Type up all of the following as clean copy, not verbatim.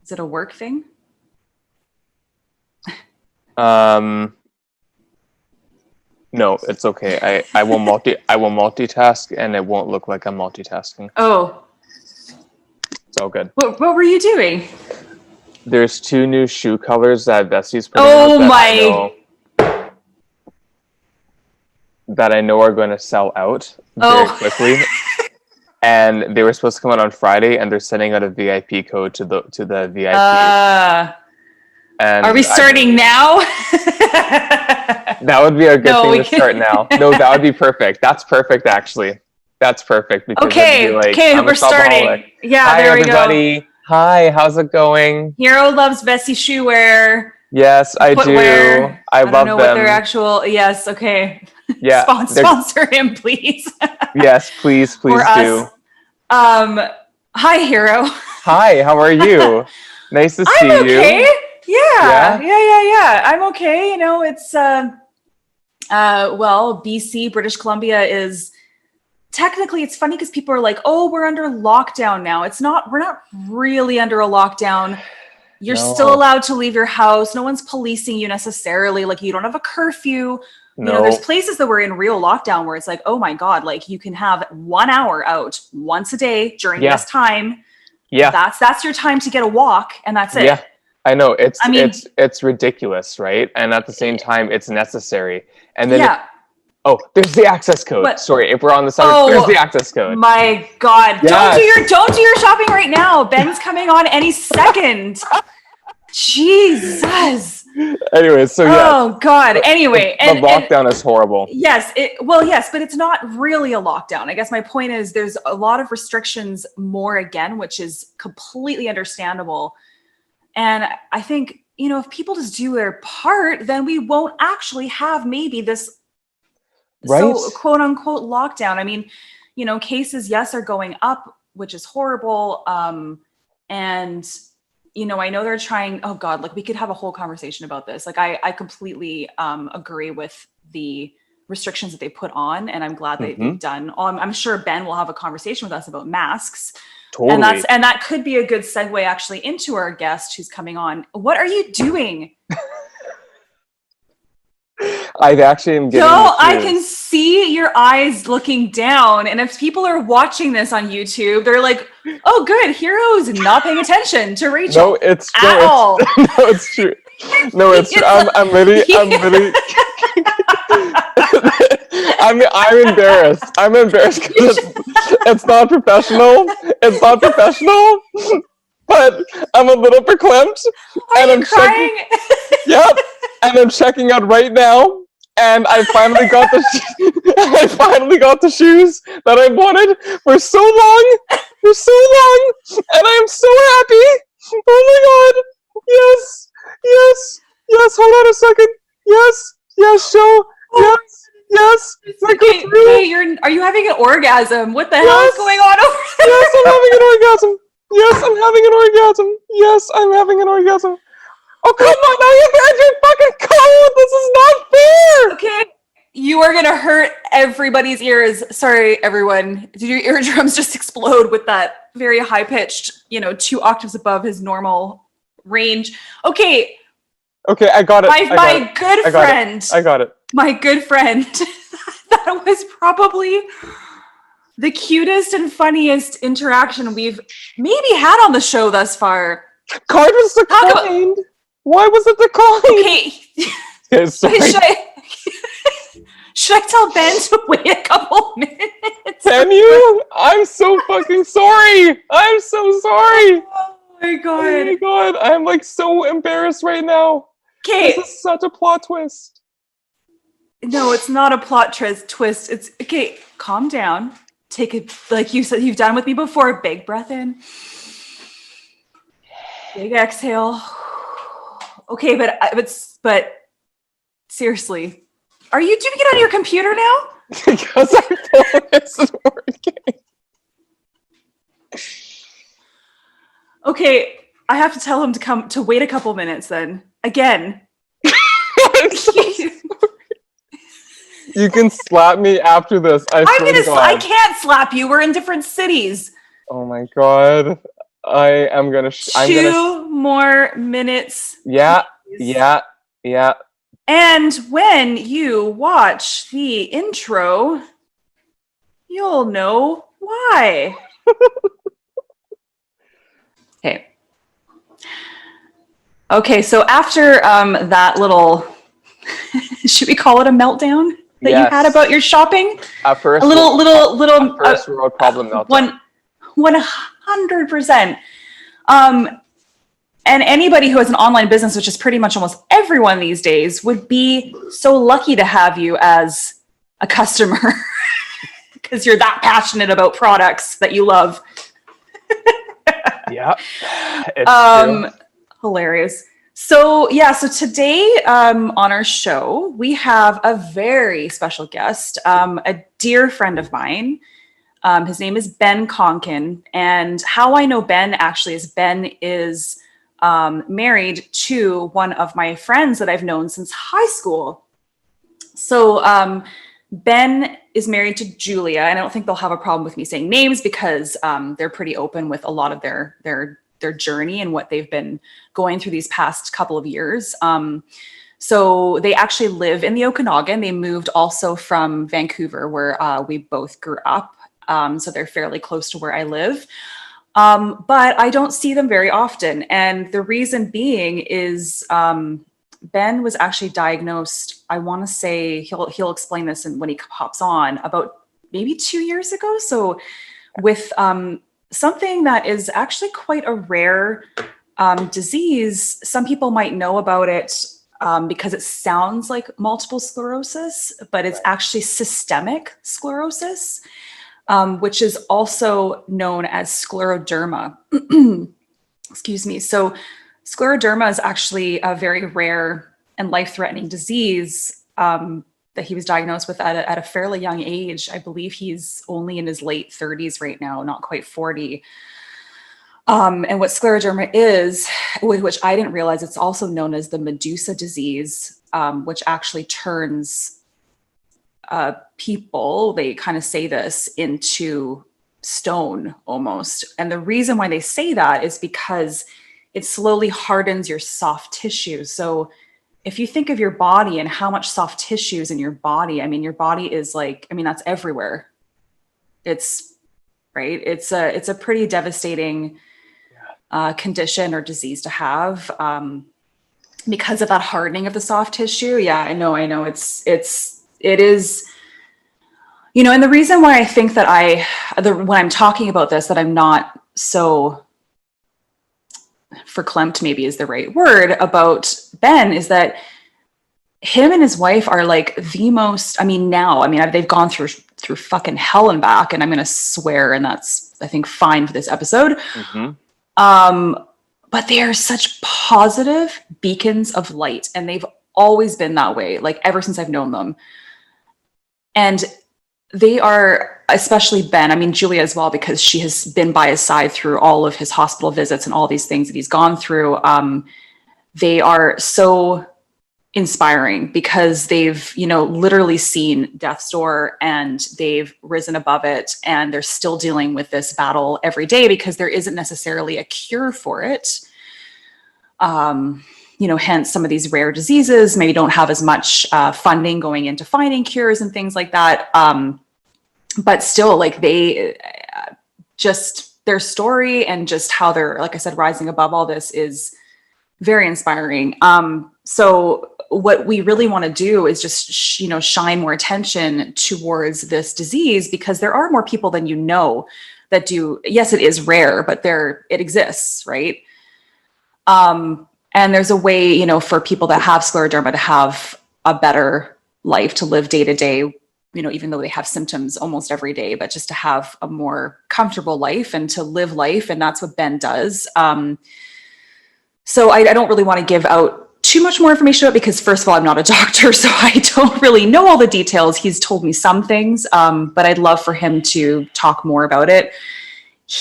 Is it a work thing? No, it's okay. I will multitask and it won't look like I'm multitasking. Oh. It's all good. What were you doing? There's 2 new shoe colors that Bessie's putting Oh out my. that I know are going to sell out very Oh. quickly. And they were supposed to come out on Friday, and they're sending out a VIP code to the VIP. And are we starting now? That would be a good thing to start now. No, that would be perfect. That's perfect, actually. That's perfect. Because Okay, like, okay, we're starting. Yeah, Hi, there everybody. we go. Hi, how's it going? Hiiro loves Bessie shoe wear. Yes, I footwear. do. I love don't know them. what their actual. Yes, okay. Yeah, sponsor him, please. Yes, please do. Hi, Hiiro. Hi, how are you? Nice to see you. I'm okay. Yeah. I'm okay. You know, it's BC, British Columbia is technically, it's funny because people are like, oh, we're under lockdown now. We're not really under a lockdown. You're still allowed to leave your house. No one's policing you necessarily. Like, you don't have a curfew. You know, there's places that were in real lockdown where it's like, oh my God, like you can have 1 hour out once a day during this time. Yeah. That's your time to get a walk, and that's it. Yeah. I know. It's ridiculous, right? And at the same time, it's necessary. And then there's the access code. What? Sorry, if we're on the subject, there's the access code. My God. Yes. Don't do your shopping right now. Ben's coming on any second. Jesus. Anyway, so yeah. Oh God. Anyway, the lockdown is horrible. Yes, but it's not really a lockdown. I guess my point is there's a lot of restrictions more again, which is completely understandable. And I think, you know, if people just do their part, then we won't actually have maybe this so quote unquote lockdown. I mean, you know, cases, yes, are going up, which is horrible. And you know, I know they're trying, oh God, like we could have a whole conversation about this. Like I completely agree with the restrictions that they put on, and I'm glad that they've done. I'm sure Ben will have a conversation with us about masks. Totally. And that could be a good segue actually into our guest who's coming on. What are you doing? I actually am getting I can see your eyes looking down. And if people are watching this on YouTube, they're like, oh, good, Hiiro's not paying attention to Rachel. No, it's true. No, it's true. I'm really I'm embarrassed. I'm embarrassed because it's not professional. It's not professional. But I'm a little verklempt. And I'm crying? Yep. And I'm checking out right now, and I finally got the shoes that I wanted for so long, and I am so happy. Oh my God! Yes. Hold on a second. Yes. Show. Yes. Okay, are you having an orgasm? What the hell is going on over there? Yes, I'm having an orgasm. Yes, I'm having an orgasm. Yes, I'm having an orgasm. Oh, come on, now you got your fucking code! This is not fair! Okay, you are gonna hurt everybody's ears. Sorry, everyone. Did your eardrums just explode with that very high-pitched, 2 octaves above his normal range? Okay, I got it. My good friend. I got it. My good friend. That was probably the cutest and funniest interaction we've maybe had on the show thus far. Card was declined. Why was it declined? Okay. Sorry. Should I tell Ben to wait a couple minutes? Can you? I'm so fucking sorry. I'm so sorry. Oh my God. I'm like so embarrassed right now. Okay. This is such a plot twist. No, it's not a plot twist. It's okay. Calm down. Take it, like you said, you've done with me before. Big breath in. Big exhale. Okay, but seriously, are you doing it on your computer now? Because my phone isn't working. Okay, I have to tell him to wait a couple minutes then. Again. I'm so sorry. You can slap me after this. I can't slap you. We're in different cities. Oh my God. I am gonna. Two more minutes. Yeah, please. yeah. And when you watch the intro, you'll know why. Okay, so after that little, should we call it a meltdown that you had about your shopping? A first world problem meltdown. 100%. And anybody who has an online business, which is pretty much almost everyone these days, would be so lucky to have you as a customer because you're that passionate about products that you love. Yeah, it's true. Hilarious. So today on our show, we have a very special guest, a dear friend of mine. His name is Ben Konkin. And how I know Ben actually is Ben is married to one of my friends that I've known since high school. So Ben is married to Julia, and I don't think they'll have a problem with me saying names because they're pretty open with a lot of their journey and what they've been going through these past couple of years. So they actually live in the Okanagan. They moved also from Vancouver, where we both grew up. So they're fairly close to where I live. But I don't see them very often. And the reason being is Ben was actually diagnosed, I want to say, he'll explain this when he hops on, about maybe 2 years ago. So with something that is actually quite a rare disease. Some people might know about it because it sounds like multiple sclerosis, but it's actually systemic sclerosis, which is also known as scleroderma. Excuse me. So scleroderma is actually a very rare and life-threatening disease that he was diagnosed with at a fairly young age. I believe he's only in his late 30s right now, not quite 40. And what scleroderma is, which I didn't realize, it's also known as the Medusa disease, which actually turns people, they kind of say this, into stone almost. And the reason why they say that is because it slowly hardens your soft tissue. So if you think of your body and how much soft tissue is in your body, I mean, your body is like, I mean, that's everywhere. It's right. It's a pretty devastating condition or disease to have because of that hardening of the soft tissue. Yeah, I know. It is, you know, and the reason why I think that when I'm talking about this, that I'm not so verklempt, maybe is the right word, about Ben, is that him and his wife are like the most, I mean, they've gone through fucking hell and back, and I'm going to swear, and that's, I think, fine for this episode. Mm-hmm. But they are such positive beacons of light, and they've always been that way, like ever since I've known them. And they are, especially Ben, I mean, Julia as well, because she has been by his side through all of his hospital visits and all these things that he's gone through. They are so inspiring because they've, you know, literally seen death's door and they've risen above it, and they're still dealing with this battle every day because there isn't necessarily a cure for it. You know, hence some of these rare diseases maybe don't have as much funding going into finding cures and things like that. But still, like, they just, their story and just how they're, like I said, rising above all this is very inspiring. So what we really want to do is just, shine more attention towards this disease, because there are more people than you know that do. Yes, it is rare, but it exists, right? And there's a way, you know, for people that have scleroderma to have a better life, to live day to day, you know, even though they have symptoms almost every day, but just to have a more comfortable life and to live life. And that's what Ben does. So I don't really want to give out too much more information about it, because first of all, I'm not a doctor, so I don't really know all the details. He's told me some things, but I'd love for him to talk more about it.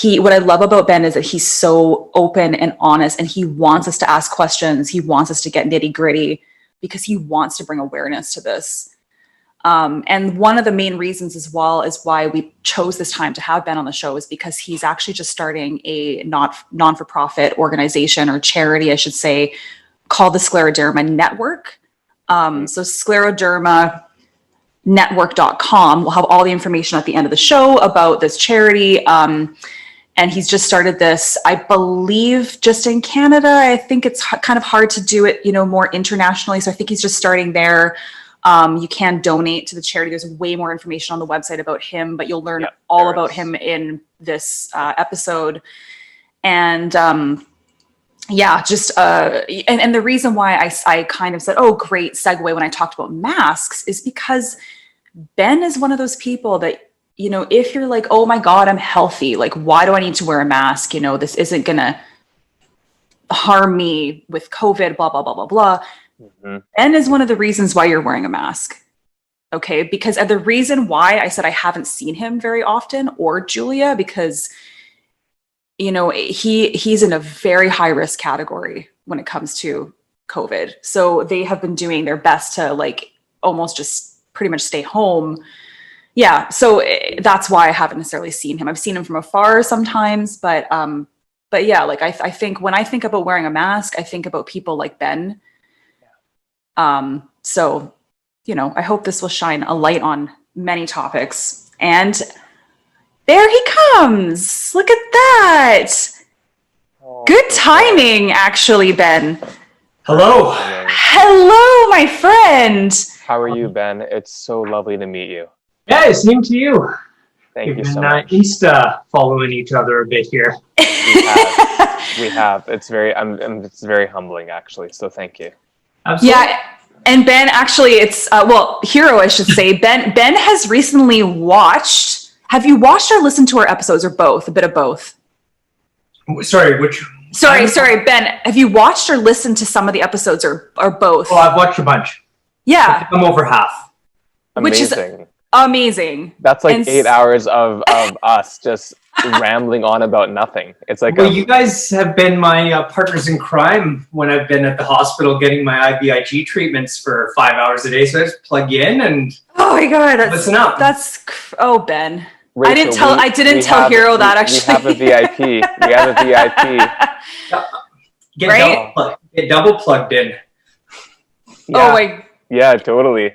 What I love about Ben is that he's so open and honest, and he wants us to ask questions. He wants us to get nitty gritty because he wants to bring awareness to this. And one of the main reasons as well is why we chose this time to have Ben on the show is because he's actually just starting a non-for-profit organization or charity, I should say, called the Scleroderma Network. So sclerodermanetwork.com will have all the information at the end of the show about this charity. And he's just started this, I believe, just in Canada. I think it's kind of hard to do it, more internationally. So I think he's just starting there. You can donate to the charity. There's way more information on the website about him, but you'll learn all about him in this episode. And and the reason why I kind of said, oh, great segue when I talked about masks is because Ben is one of those people that, if you're like, oh my God, I'm healthy, like, why do I need to wear a mask? This isn't going to harm me with COVID, blah, blah, blah, blah, blah. Mm-hmm. Ben is one of the reasons why you're wearing a mask. Okay. Because the reason why I said I haven't seen him very often, or Julia, because, he's in a very high risk category when it comes to COVID. So they have been doing their best to almost just pretty much stay home. Yeah. So that's why I haven't necessarily seen him. I've seen him from afar sometimes, but yeah, I think when I think about wearing a mask, I think about people like Ben. So, I hope this will shine a light on many topics. And there he comes. Look at that. Oh, good timing, actually, Ben. Hello. Hello, my friend. How are you, Ben? It's so lovely to meet you. Yeah, same to you. Thank you so much. much. Insta following each other a bit here. We have. It's very humbling, actually. So thank you. Absolutely. Yeah, and Ben, actually, it's Hiiro, I should say. Ben has recently watched. Have you watched or listened to our episodes, or both? A bit of both. Sorry, which? Sorry, Ben. Have you watched or listened to some of the episodes, or both? Well, I've watched a bunch. Yeah, I'm over half. Which is amazing. That's 8 hours of us just rambling on about nothing. It's like, well, you guys have been my partners in crime when I've been at the hospital getting my IVIG treatments for 5 hours a day. So I just plug in and oh my God, listen up. Ben. Rachel, I didn't tell Hiiro that actually. We have a VIP. We have a VIP. Get double plugged in. Yeah. Oh my. Yeah, totally.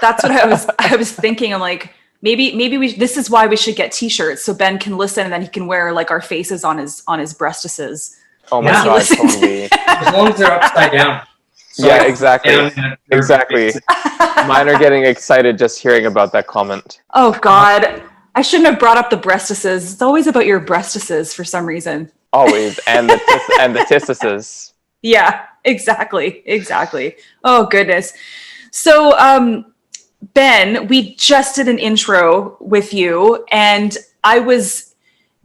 That's what I was thinking. I'm like, maybe this is why we should get t-shirts so Ben can listen and then he can wear our faces on his breastises. Oh my God, totally. As long as they're upside down. So yeah, exactly. Exactly. Mine are getting excited just hearing about that comment. Oh God. I shouldn't have brought up the breastises. It's always about your breastises for some reason. Always. And the testises. Yeah, exactly. Oh goodness. So, Ben, we just did an intro with you, and I was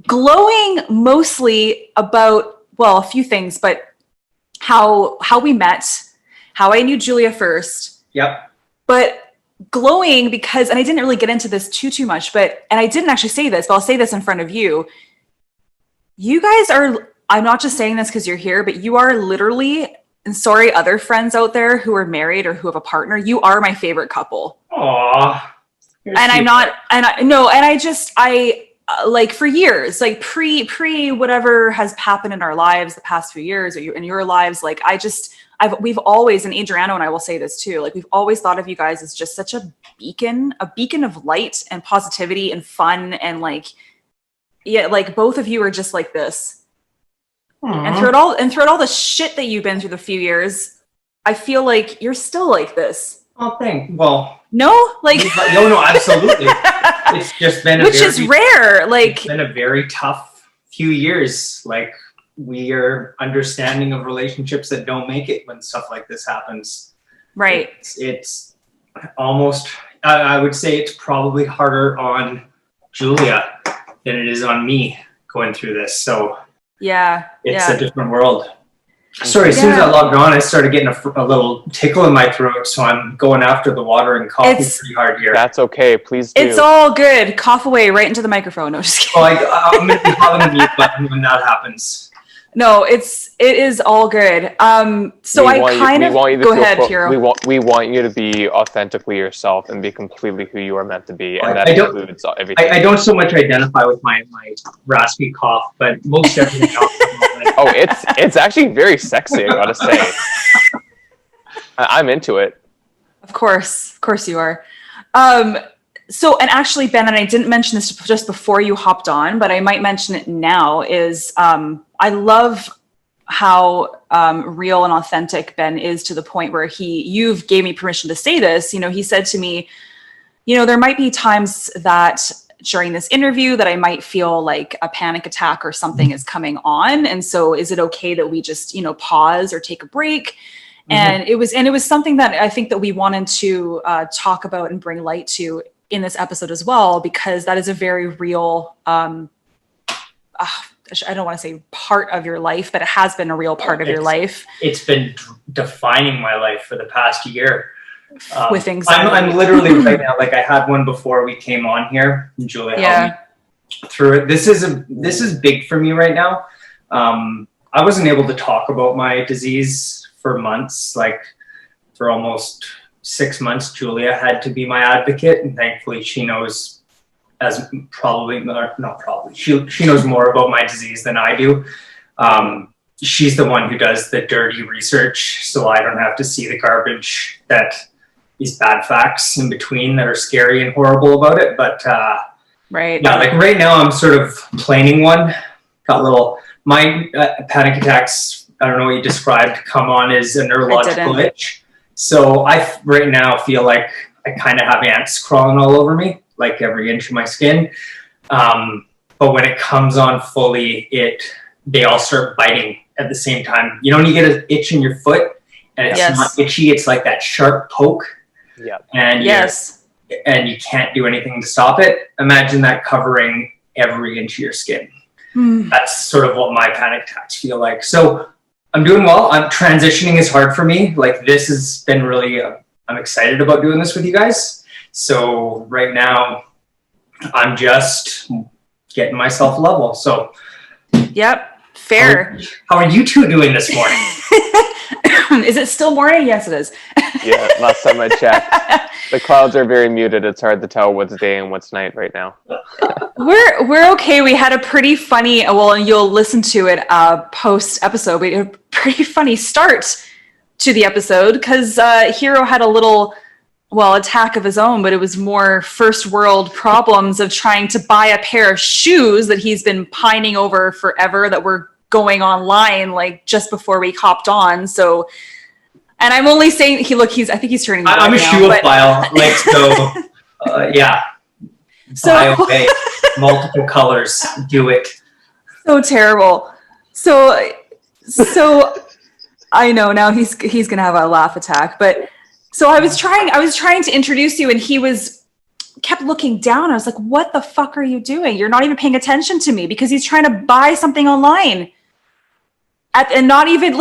glowing mostly about, a few things, but how we met, how I knew Julia first. Yep. But glowing because, and I didn't really get into this too much, and I didn't actually say this, but I'll say this in front of you. You guys are, I'm not just saying this because you're here, but you are literally, and sorry, other friends out there who are married or who have a partner, you are my favorite couple. Aww. And I'm not, for years, pre whatever has happened in our lives the past few years, or in your lives, we've always, and Adriano and I will say this too, we've always thought of you guys as just such a beacon of light and positivity and fun, and both of you are just like this. Aww. And throughout all the shit that you've been through the few years, I feel like you're still like this. Oh, thanks. Well, no, no, absolutely. It's just been is rare. It's been a very tough few years. We are understanding of relationships that don't make it when stuff like this happens. Right. It's almost, I would say it's probably harder on Julia than it is on me going through this. So yeah, it's a different world. Sorry, as soon as I logged on, I started getting a little tickle in my throat, so I'm going after the water and coughing pretty hard here. That's okay, please do. It's all good. Cough away right into the microphone. No, just kidding. I'm going to be having a mute button when that happens. No, it is all good. So I kind of go ahead, Hiiro. We want you to be authentically yourself and be completely who you are meant to be, and that includes everything. I don't so much identify with my raspy cough, but most everything else. Oh, it's actually very sexy, I gotta say. I'm into it. Of course you are. So, and actually, Ben, and I didn't mention this just before you hopped on, but I might mention it now, is I love how real and authentic Ben is, to the point where you've gave me permission to say this. He said to me, there might be times that during this interview that I might feel like a panic attack or something is coming on. And so is it okay that we just, pause or take a break? And it was something that I think that we wanted to talk about and bring light to in this episode as well, because that is a very real, I don't want to say part of your life, but it has been a real part of your life. It's been defining my life for the past year. With anxiety. I'm literally right now, like I had one before we came on here, and Julia helped me through it. This is big for me right now. I wasn't able to talk about my disease for months, like for almost 6 months. Julia had to be my advocate, and thankfully she knows she knows more about my disease than I do. She's the one who does the dirty research, so I don't have to see the garbage that these bad facts in between that are scary and horrible about it. But right. Yeah, like right now I'm sort of planning one. My panic attacks, I don't know what you described, come on as a neurological itch. So I right now feel like I kind of have ants crawling all over me, like every inch of my skin. But when it comes on fully, they all start biting at the same time. When you get an itch in your foot and it's not itchy, it's like that sharp poke. Yeah. And and you can't do anything to stop it. Imagine that covering every inch of your skin. That's sort of what my panic attacks feel like. So I'm doing well. I'm transitioning is hard for me. Like this has been really, I'm excited about doing this with you guys. So right now I'm just getting myself level. So. Yep. Fair. How are you two doing this morning? Is it still morning? Yes, it is. Yeah. Last time I checked, the clouds are very muted. It's hard to tell what's day and what's night right now. We're okay. We had a pretty funny, and you'll listen to it post episode. We had a pretty funny start to the episode because Hiiro had a little, attack of his own, but it was more first world problems of trying to buy a pair of shoes that he's been pining over forever that were going online like just before we hopped on. So, and I'm only saying I think he's turning. I'm a shoeophile. Like so, yeah. So okay, multiple colors. Do it. So terrible. So I know now he's gonna have a laugh attack. But so I was trying to introduce you, and he kept looking down. I was like, "What the fuck are you doing? You're not even paying attention to me," because he's trying to buy something online, and not even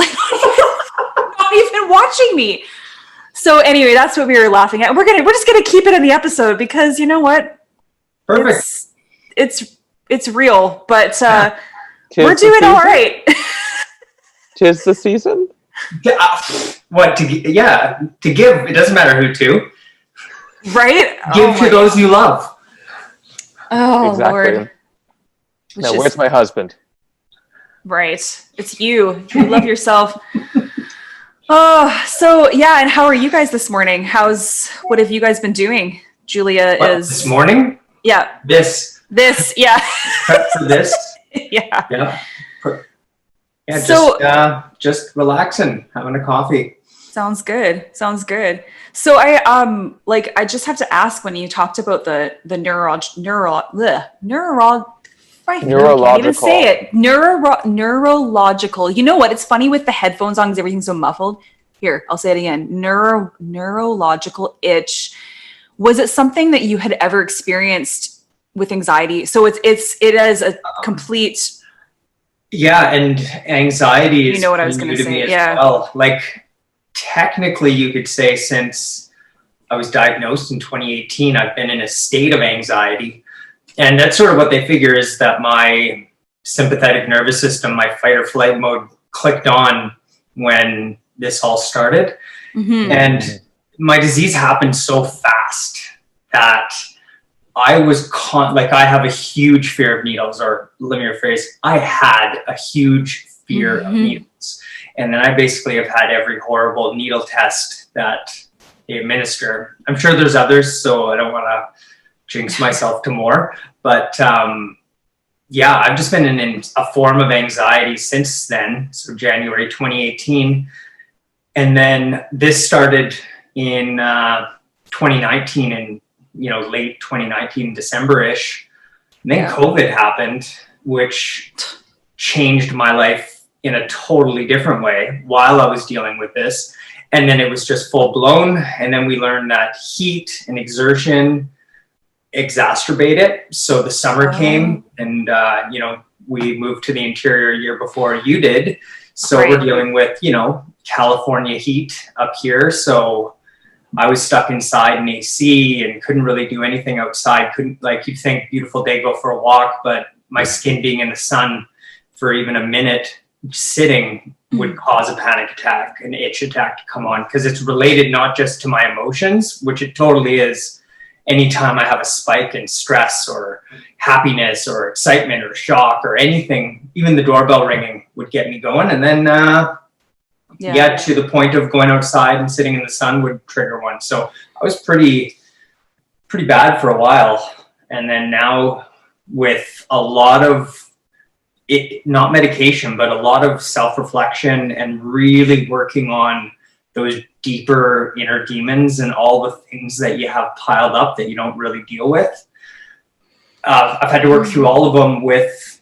watching me. So anyway, that's what we were laughing at. We're just gonna keep it in the episode because you know what? Perfect. It's real, but we're doing all right. 'Tis the season. What to give? It doesn't matter who to. Right? Give to those you love. Oh, exactly. Lord. Now, where's my husband? Right. It's you. You love yourself. Oh, so yeah. And how are you guys this morning? What have you guys been doing? Julia is this morning. Yeah. This. Yeah. Prep for this. Yeah. Yeah. So, just relaxing, having a coffee. Sounds good. So I just have to ask, when you talked about the neurological. You know what? It's funny with the headphones on because everything's so muffled. Here, I'll say it again. Neurological itch. Was it something that you had ever experienced with anxiety? So it is a complete. Yeah, and anxiety is what I was going to say. Yeah. Well. Like technically, you could say since I was diagnosed in 2018, I've been in a state of anxiety. And that's sort of what they figure is that my sympathetic nervous system, my fight or flight mode clicked on when this all started. And my disease happened so fast that I was I have a huge fear of needles, or let me rephrase, I had a huge fear of needles. And then I basically have had every horrible needle test that they administer. I'm sure there's others, so I don't want to jinx myself to more, but yeah, I've just been in a form of anxiety since then. So January 2018. And then this started in 2019, and late 2019, December-ish. And then COVID happened, which changed my life in a totally different way while I was dealing with this. And then it was just full blown. And then we learned that heat and exertion exacerbate it. So the summer came, and we moved to the interior a year before you did. So we're dealing with, California heat up here. So I was stuck inside in AC and couldn't really do anything outside. Couldn't, like, you'd think beautiful day, go for a walk, but my skin being in the sun for even a minute sitting would cause a panic attack, an itch attack to come on, because it's related not just to my emotions, which it totally is. Anytime I have a spike in stress or happiness or excitement or shock or anything, even the doorbell ringing would get me going. And then, to the point of going outside and sitting in the sun would trigger one. So I was pretty bad for a while. And then now with a lot of not medication, but a lot of self-reflection and really working on those deeper inner demons and all the things that you have piled up that you don't really deal with. I've had to work through all of them with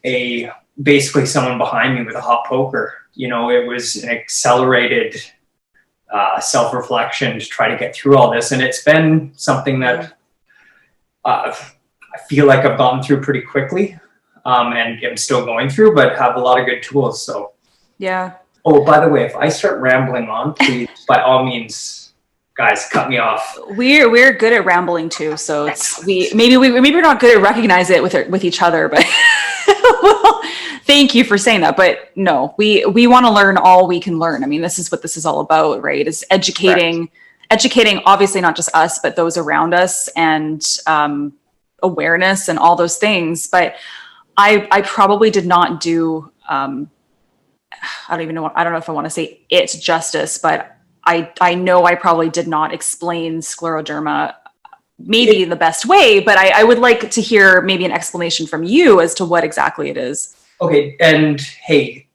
basically someone behind me with a hot poker. It was an accelerated self-reflection to try to get through all this. And it's been something that I feel like I've gotten through pretty quickly, and I'm still going through, but have a lot of good tools. So yeah. Oh, by the way, if I start rambling on, please, by all means, guys, cut me off. We're good at rambling too, so it's maybe we're not good at recognizing it with each other, but well, thank you for saying that. But no, we want to learn all we can learn. I mean, this is what this is all about, right? Is educating, obviously not just us, but those around us, and awareness and all those things. But I probably did not do. I don't know if I want to say it justice, but I know I probably did not explain scleroderma maybe in the best way, but I would like to hear maybe an explanation from you as to what exactly it is. Okay. And hey,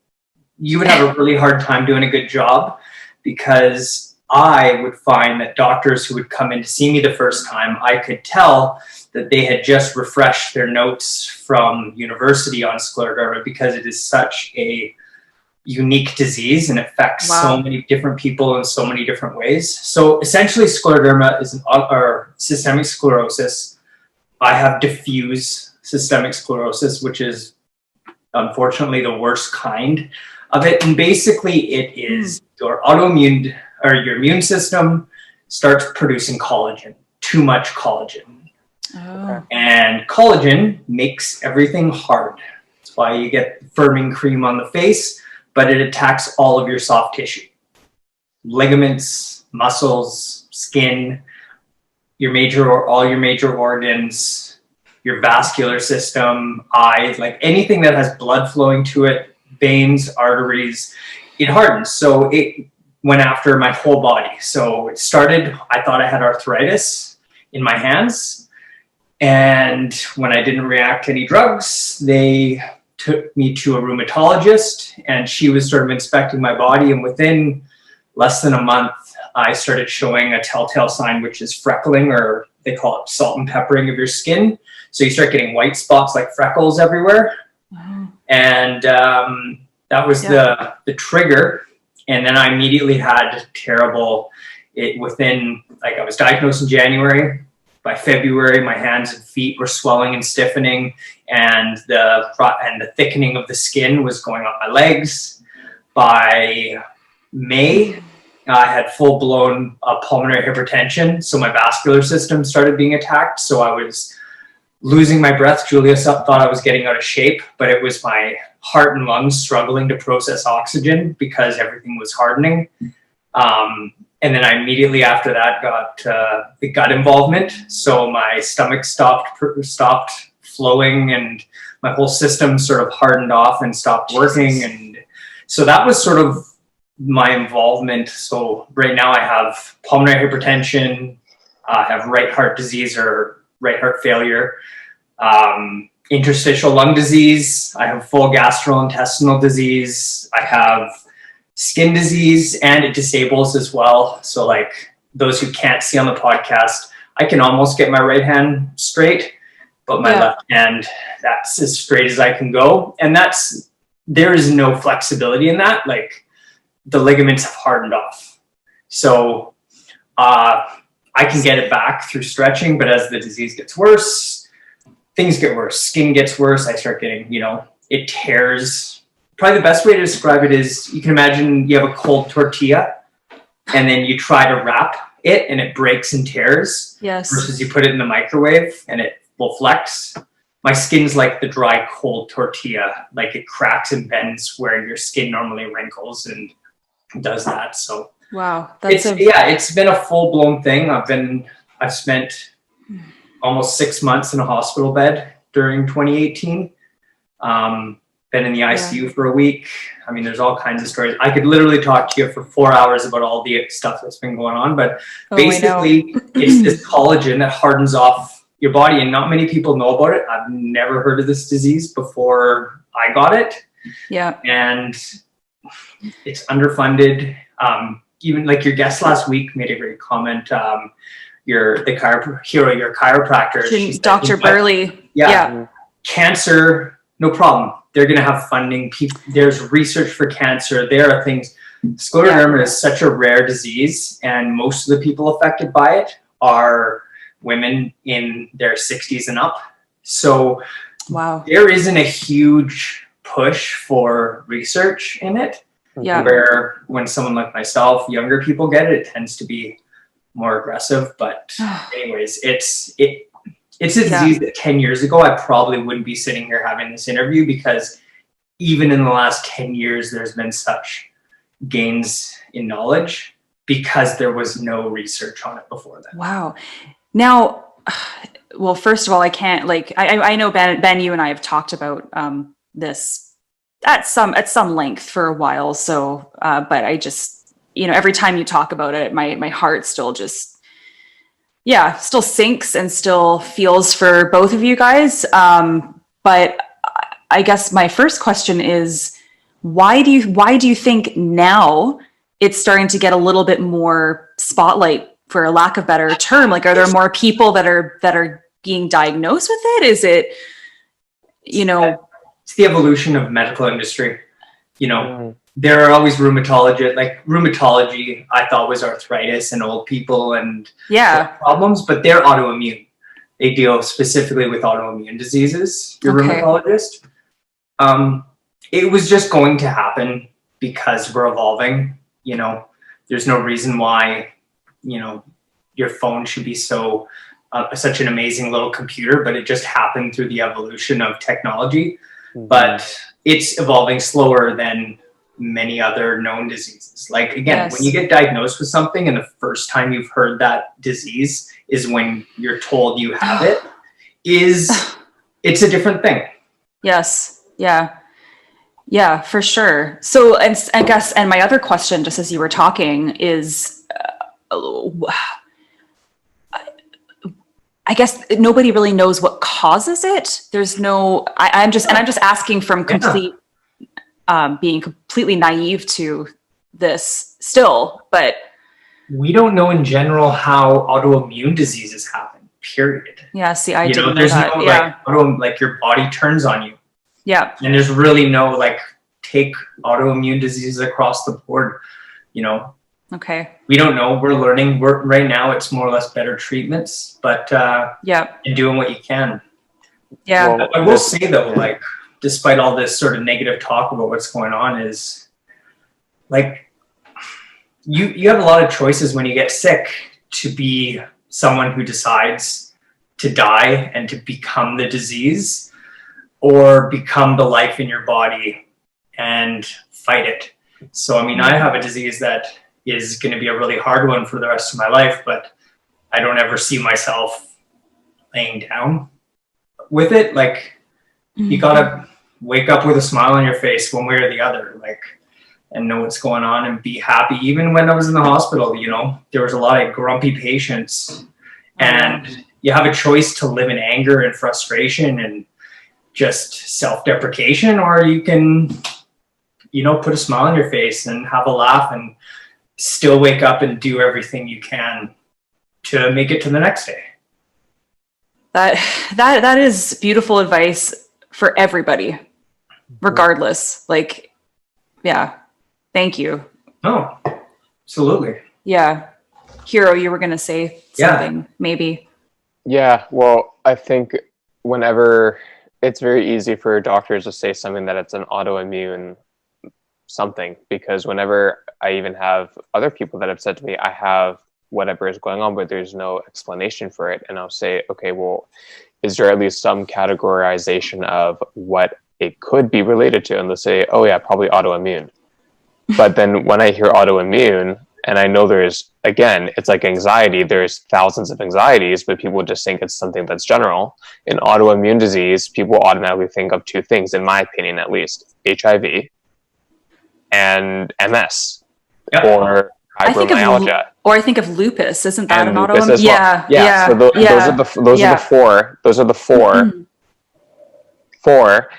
you would have a really hard time doing a good job, because I would find that doctors who would come in to see me the first time, I could tell that they had just refreshed their notes from university on scleroderma, because it is such a unique disease and affects so many different people in so many different ways. So essentially scleroderma is or systemic sclerosis. I have diffuse systemic sclerosis, which is unfortunately the worst kind of it. And basically it is your autoimmune, or your immune system starts producing collagen, too much collagen. And collagen makes everything hard. That's why you get firming cream on the face, but it attacks all of your soft tissue, ligaments, muscles, skin, all your major organs, your vascular system, eyes, like anything that has blood flowing to it, veins, arteries, it hardens. So it went after my whole body. So it started, I thought I had arthritis in my hands. And when I didn't react to any drugs, they took me to a rheumatologist, and she was sort of inspecting my body. And within less than a month, I started showing a telltale sign, which is freckling, or they call it salt and peppering of your skin. So you start getting white spots like freckles everywhere. And that was the trigger. And then I immediately had I was diagnosed in January. By February, my hands and feet were swelling and stiffening, and the thickening of the skin was going on my legs. By May, I had full-blown pulmonary hypertension, so my vascular system started being attacked. So I was losing my breath. Julia thought I was getting out of shape, but it was my heart and lungs struggling to process oxygen because everything was hardening. And then I immediately after that got the gut involvement. So my stomach stopped flowing and my whole system sort of hardened off and stopped working. And so that was sort of my involvement. So right now I have pulmonary hypertension, I have right heart disease or right heart failure, interstitial lung disease, I have full gastrointestinal disease, I have skin disease, and it disables as well. So like those who can't see on the podcast, I can almost get my right hand straight, but my left hand, that's as straight as I can go. And there is no flexibility in that. Like the ligaments have hardened off. So I can get it back through stretching, but as the disease gets worse, things get worse. Skin gets worse. I start getting, it tears. Probably the best way to describe it is you can imagine you have a cold tortilla and then you try to wrap it and it breaks and tears. Yes. Versus you put it in the microwave and it will flex. My skin's like the dry, cold tortilla. Like it cracks and bends where your skin normally wrinkles and does that. So wow, it's been a full blown thing. I've spent almost 6 months in a hospital bed during 2018. Been in the ICU for a week. I mean, there's all kinds of stories. I could literally talk to you for 4 hours about all the stuff that's been going on, but basically it's this collagen that hardens off your body and not many people know about it. I've never heard of this disease before I got it. Yeah. And it's underfunded. Even like your guest last week made a great comment. Your chiropractor, Dr. Burley. Yeah. Cancer, no problem. They're going to have funding. There's research for cancer. There are things. Scleroderma is such a rare disease, and most of the people affected by it are women in their 60s and up. So there isn't a huge push for research in it. Yeah. Where when someone like myself, younger people get it, it tends to be more aggressive. But anyways, it's a disease that 10 years ago, I probably wouldn't be sitting here having this interview because even in the last 10 years, there's been such gains in knowledge because there was no research on it before then. Wow. Now, well, first of all, I can't I know Ben, you and I have talked about this at some length for a while. So, but I just, every time you talk about it, my heart still still sinks and still feels for both of you guys. But I guess my first question is, why do you think now it's starting to get a little bit more spotlight, for a lack of better term? Like, are there more people that are being diagnosed with it? Is it, it's the evolution of medical industry. There are always rheumatologists. Like rheumatology, I thought was arthritis and old people and problems, but they're autoimmune. They deal specifically with autoimmune diseases. Your rheumatologist. It was just going to happen because we're evolving. There's no reason why, your phone should be such an amazing little computer, but it just happened through the evolution of technology. Mm-hmm. But it's evolving slower than many other known diseases. Like again, when you get diagnosed with something and the first time you've heard that disease is when you're told you have it, it's a different thing. Yes. Yeah, for sure. So, and I guess, and my other question, just as you were talking, is, I guess nobody really knows what causes it. There's no, I'm just asking from being completely naive to this still, but we don't know in general how autoimmune diseases happen, period. Yeah. See, I didn't know there's that. No like your body turns on you. Yeah. And there's really no take autoimmune diseases across the board, Okay. We don't know. We're learning. Right now it's more or less better treatments, but and doing what you can. Yeah. Well, I will say though, despite all this sort of negative talk about what's going on, is you have a lot of choices when you get sick to be someone who decides to die and to become the disease, or become the life in your body and fight it. So, I mean, I have a disease that is going to be a really hard one for the rest of my life, but I don't ever see myself laying down with it. Like, you gotta wake up with a smile on your face one way or the other, like, and know what's going on and be happy. Even when I was in the hospital, you know, there was a lot of grumpy patients, and you have a choice to live in anger and frustration and just self-deprecation, or you can, you know, put a smile on your face and have a laugh and still wake up and do everything you can to make it to the next day. That is beautiful advice for everybody, regardless. Like, yeah, thank you. Oh, absolutely. Yeah. Hiiro, you were going to say something, maybe. Yeah, well, I think whenever it's very easy for doctors to say something that it's an autoimmune something, because whenever I even have other people that have said to me, I have whatever is going on, but there's no explanation for it. And I'll say, okay, well, is there at least some categorization of what it could be related to? And they'll say, oh yeah, probably autoimmune. But then when I hear autoimmune, and I know there's, again, it's like anxiety, there's thousands of anxieties, but people just think it's something that's general. In autoimmune disease, people automatically think of two things, in my opinion at least: HIV and MS, or fibromyalgia. I think of lupus. Isn't that an lupus autoimmune? as well. Yeah. So those are the four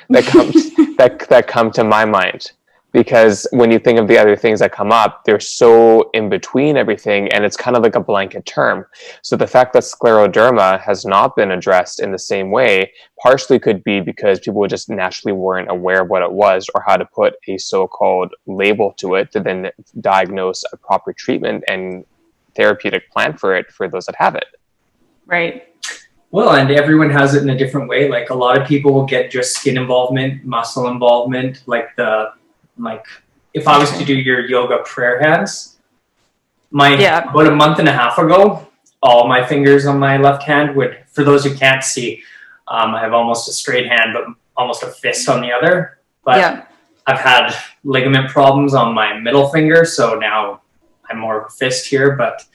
that come to my mind. Because when you think of the other things that come up, they're so in between everything, and it's kind of like a blanket term. So the fact that scleroderma has not been addressed in the same way partially could be because people just naturally weren't aware of what it was, or how to put a so-called label to it to then diagnose a proper treatment and therapeutic plan for it for those that have it. Right. Well, and everyone has it in a different way. Like, a lot of people will get just skin involvement, muscle involvement, like if I was to do your yoga prayer hands, about a month and a half ago, all my fingers on my left hand would, for those who can't see, I have almost a straight hand, but almost a fist on the other. But I've had ligament problems on my middle finger, so now I'm more of a fist here. But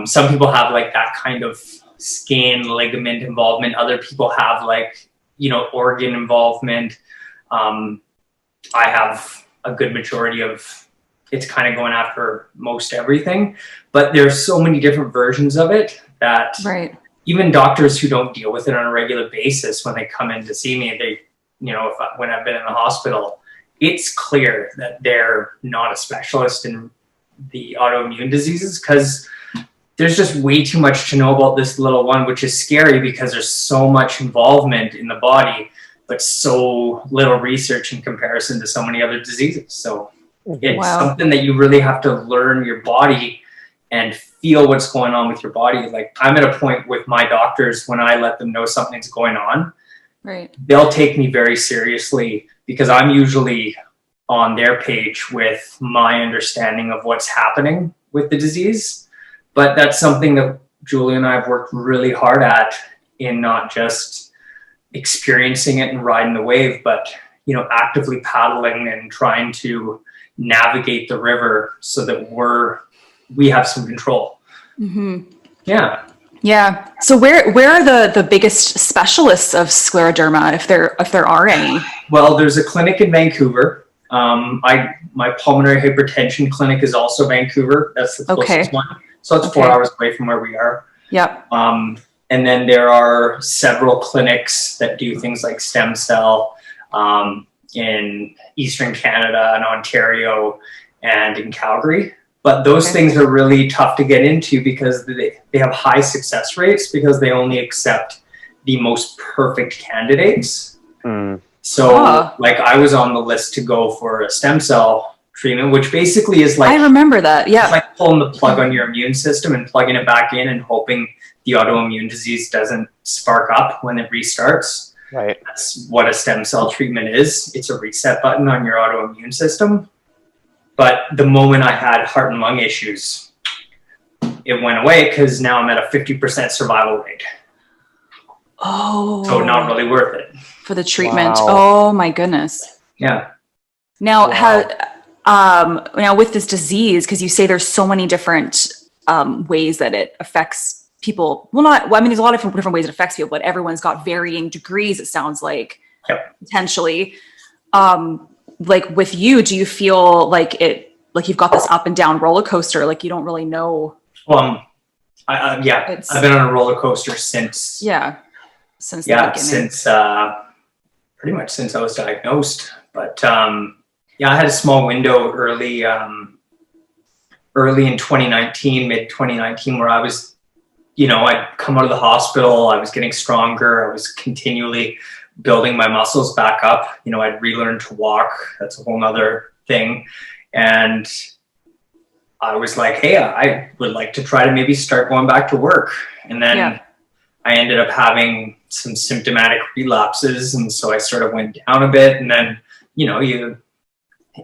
some people have like that kind of skin ligament involvement. Other people have like, you know, organ involvement. I have a good majority of it's kind of going after most everything, but there's so many different versions of it that even doctors who don't deal with it on a regular basis, when they come in to see me, they, you know, when I've been in the hospital, it's clear that they're not a specialist in the autoimmune diseases, because there's just way too much to know about this little one, which is scary because there's so much involvement in the body, but so little research in comparison to so many other diseases. So it's something that you really have to learn your body and feel what's going on with your body. Like, I'm at a point with my doctors, when I let them know something's going on, they'll take me very seriously, because I'm usually on their page with my understanding of what's happening with the disease. But that's something that Julie and I have worked really hard at, in not just experiencing it and riding the wave, but, you know, actively paddling and trying to navigate the river so that we have some control. Yeah. So where are the biggest specialists of scleroderma, if there are any? Well, there's a clinic in Vancouver. My pulmonary hypertension clinic is also Vancouver. That's the closest one. So it's 4 hours away from where we are. And then there are several clinics that do things like stem cell in Eastern Canada and Ontario and in Calgary. But those things are really tough to get into, because they have high success rates, because they only accept the most perfect candidates. So like, I was on the list to go for a stem cell treatment, which basically is like, I remember that. It's like pulling the plug on your immune system and plugging it back in and hoping the autoimmune disease doesn't spark up when it restarts. That's what a stem cell treatment is. It's a reset button on your autoimmune system. But the moment I had heart and lung issues, it went away, because now I'm at a 50% survival rate. Oh. So not really worth it. For the treatment. Wow. Oh my goodness. Yeah. Now, Wow. now with this disease, because you say there's so many different ways that it affects people. Well, I mean, there's a lot of different ways it affects people, but everyone's got varying degrees, it sounds like, potentially. Like with you, do you feel like you've got this up and down roller coaster, like you don't really know? I've been on a roller coaster since the beginning. Since pretty much since I was diagnosed. But I had a small window early in 2019, mid 2019, where I was, I'd come out of the hospital, I was getting stronger, I was continually building my muscles back up. I'd relearn to walk. That's a whole nother thing. And I was like, hey, I would like to try to maybe start going back to work. And then I ended up having some symptomatic relapses. And so I sort of went down a bit. And then, you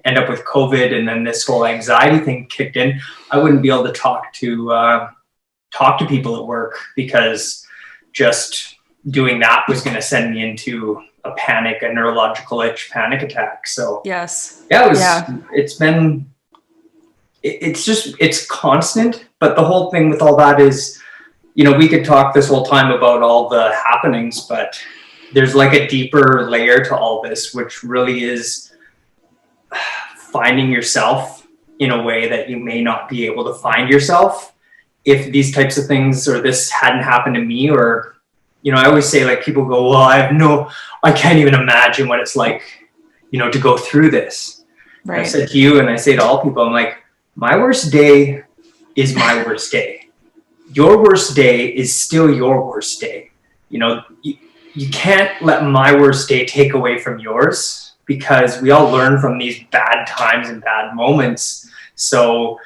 end up with COVID, and then this whole anxiety thing kicked in. I wouldn't be able to talk to people at work, because just doing that was going to send me into a neurological panic attack. So it's constant. But the whole thing with all that is, we could talk this whole time about all the happenings, but there's like a deeper layer to all this, which really is finding yourself in a way that you may not be able to find yourself if these types of things, or this hadn't happened to me. Or, I always say, like, people go, well, I can't even imagine what it's like, to go through this. Right. I said to you, and I say to all people, I'm like, my worst day is my worst day. Your worst day is still your worst day. You can't let my worst day take away from yours, because we all learn from these bad times and bad moments. So